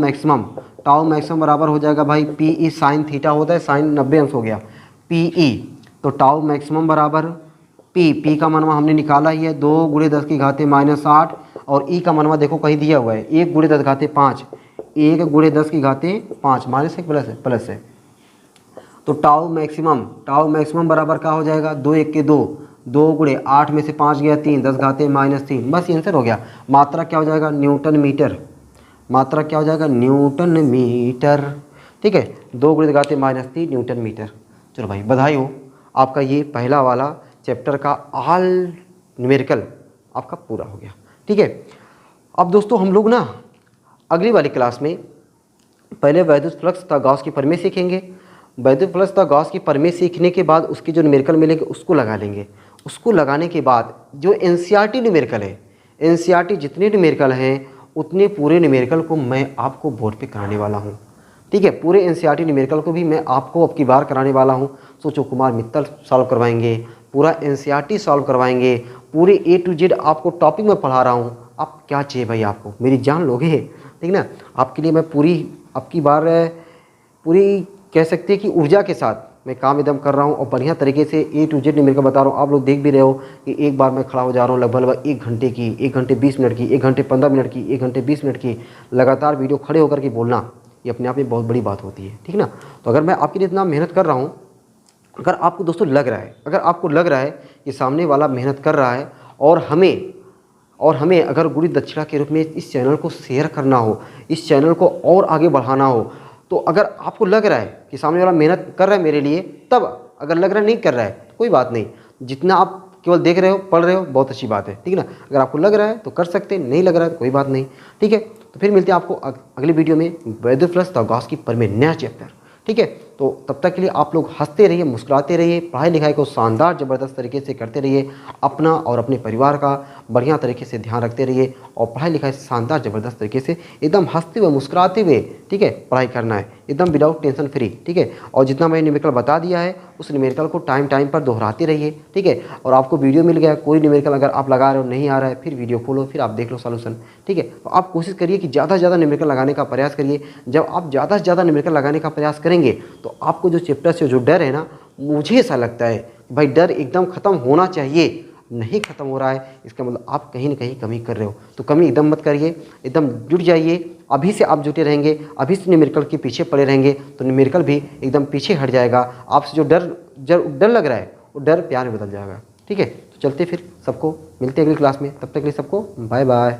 मैक्सिमम बराबर हो जाएगा भाई PE sin थीटा होता है, साइन 90 अंश हो गया PE। तो टाउ मैक्सिमम बराबर P का मनवा हमने निकाला ही है 2 × 10 की घाते -8, और E का मनवा देखो कहीं दिया हुआ है 1 × 10 घाते 5, 1 × 10 की घाते 5, -1 प्लस है। तो टाउ मैक्सिमम बराबर क्या हो जाएगा, 2 1 के 2, 2 × 8 में से 5 गया 3, 10 घाते -3, बस आंसर हो गया। मात्रा क्या हो जाएगा, न्यूटन मीटर, मात्रा क्या हो जाएगा, न्यूटन मीटर, ठीक है। 2 × 10 घाते -3 न्यूटन मीटर। चलो भाई बधाई हो, आपका ये पहला वाला चैप्टर का ऑल न्यूमेरिकल आपका पूरा हो गया, ठीक है। अब दोस्तों हम लोग ना अगली वाली क्लास में पहले वैद्युत फ्लक्स तथा गॉस की प्रमेय सीखेंगे। वैद्युत फ्लक्स तथा गॉस की प्रमेय सीखने के बाद उसके जो न्यूमेरिकल मिलेंगे उसको लगा लेंगे। उसको लगाने के बाद जो NCERT न्यूमेरिकल है, NCERT जितने न्यूमेरिकल हैं उतने पूरे न्यूमेरिकल को मैं आपको बोर्ड पे कराने वाला हूँ, ठीक है। पूरे NCERT न्यूमेरिकल को भी मैं आपको अब की बार कराने वाला हूँ। सोचो कुमार मित्तल सॉल्व करवाएंगे, पूरा NCERT सॉल्व करवाएंगे, पूरे A to Z आपको टॉपिक में पढ़ा रहा हूँ। आप क्या चाहिए भाई, आपको मेरी जान लोगे, ठीक ना। आपके लिए मैं पूरी अब की बार पूरी कह सकते हैं कि ऊर्जा के साथ मैं काम एकदम कर रहा हूँ, और बढ़िया तरीके से A to Z न्यूमेरिकल बता रहा हूँ। आप लोग देख भी रहे हो कि एक बार मैं खड़ा हो जा रहा हूँ लगभग 1 घंटे की, 1 घंटे 20 मिनट की, 1 घंटे 15 मिनट की, 1 घंटे 20 मिनट की लगातार वीडियो खड़े होकर के बोलना, ये अपने आप में बहुत बड़ी बात होती है, ठीक ना। तो अगर मैं आपके लिए इतना मेहनत कर रहा हूँ, अगर आपको दोस्तों लग रहा है, अगर आपको लग रहा है कि सामने वाला मेहनत कर रहा है और हमें अगर गुरु दक्षिणा के रूप में इस चैनल को शेयर करना हो, इस चैनल को और आगे बढ़ाना हो, तो अगर आपको लग रहा है कि सामने वाला मेहनत कर रहा है मेरे लिए, तब अगर लग रहा है नहीं कर रहा है तो कोई बात नहीं, जितना आप केवल देख रहे हो पढ़ रहे हो बहुत अच्छी बात है, ठीक है ना। अगर आपको लग रहा है तो कर सकते हैं, नहीं लग रहा है तो कोई बात नहीं, ठीक है। तो फिर मिलते हैं आपको अगली वीडियो में वैद्युत फ्लक्स तथा गॉस की प्रमेय नया चैप्टर, ठीक है। तो तब तक के लिए आप लोग हंसते रहिए, मुस्कुराते रहिए, पढ़ाई लिखाई को शानदार ज़बरदस्त तरीके से करते रहिए, अपना और अपने परिवार का बढ़िया तरीके से ध्यान रखते रहिए, और पढ़ाई लिखाई शानदार ज़बरदस्त तरीके से एकदम हंसते हुए मुस्कुराते हुए, ठीक है, पढ़ाई करना है एकदम विदाउट टेंशन फ्री, ठीक है। और जितना मैंने न्यूमेरिकल बता दिया है उस न्यूमेरिकल को टाइम पर दोहराते रहिए, ठीक है। और आपको वीडियो मिल गया, कोई न्यूमेरिकल अगर आप लगा रहे हो नहीं आ रहा है, फिर वीडियो खोलो, फिर आप देख लो सॉल्यूशन, ठीक है। तो आप कोशिश करिए कि ज़्यादा से ज़्यादा न्यूमेरिकल लगाने का प्रयास करिए। जब आप ज़्यादा से ज़्यादा न्यूमेरिकल लगाने का प्रयास करेंगे तो आपको जो चैप्टर से जो डर है ना, मुझे ऐसा लगता है भाई डर एकदम ख़त्म होना चाहिए। नहीं खत्म हो रहा है, इसका मतलब आप कहीं ना कहीं कमी कर रहे हो। तो कमी एकदम मत करिए, एकदम जुट जाइए। अभी से आप जुटे रहेंगे, अभी से न्यूमेरिकल के पीछे पड़े रहेंगे तो न्यूमेरिकल भी एकदम पीछे हट जाएगा। आपसे जो डर लग रहा है वो डर प्यार में बदल जाएगा। ठीक है, तो चलते फिर, सबको मिलते हैं अगली क्लास में, तब तक के लिए सबको बाय बाय।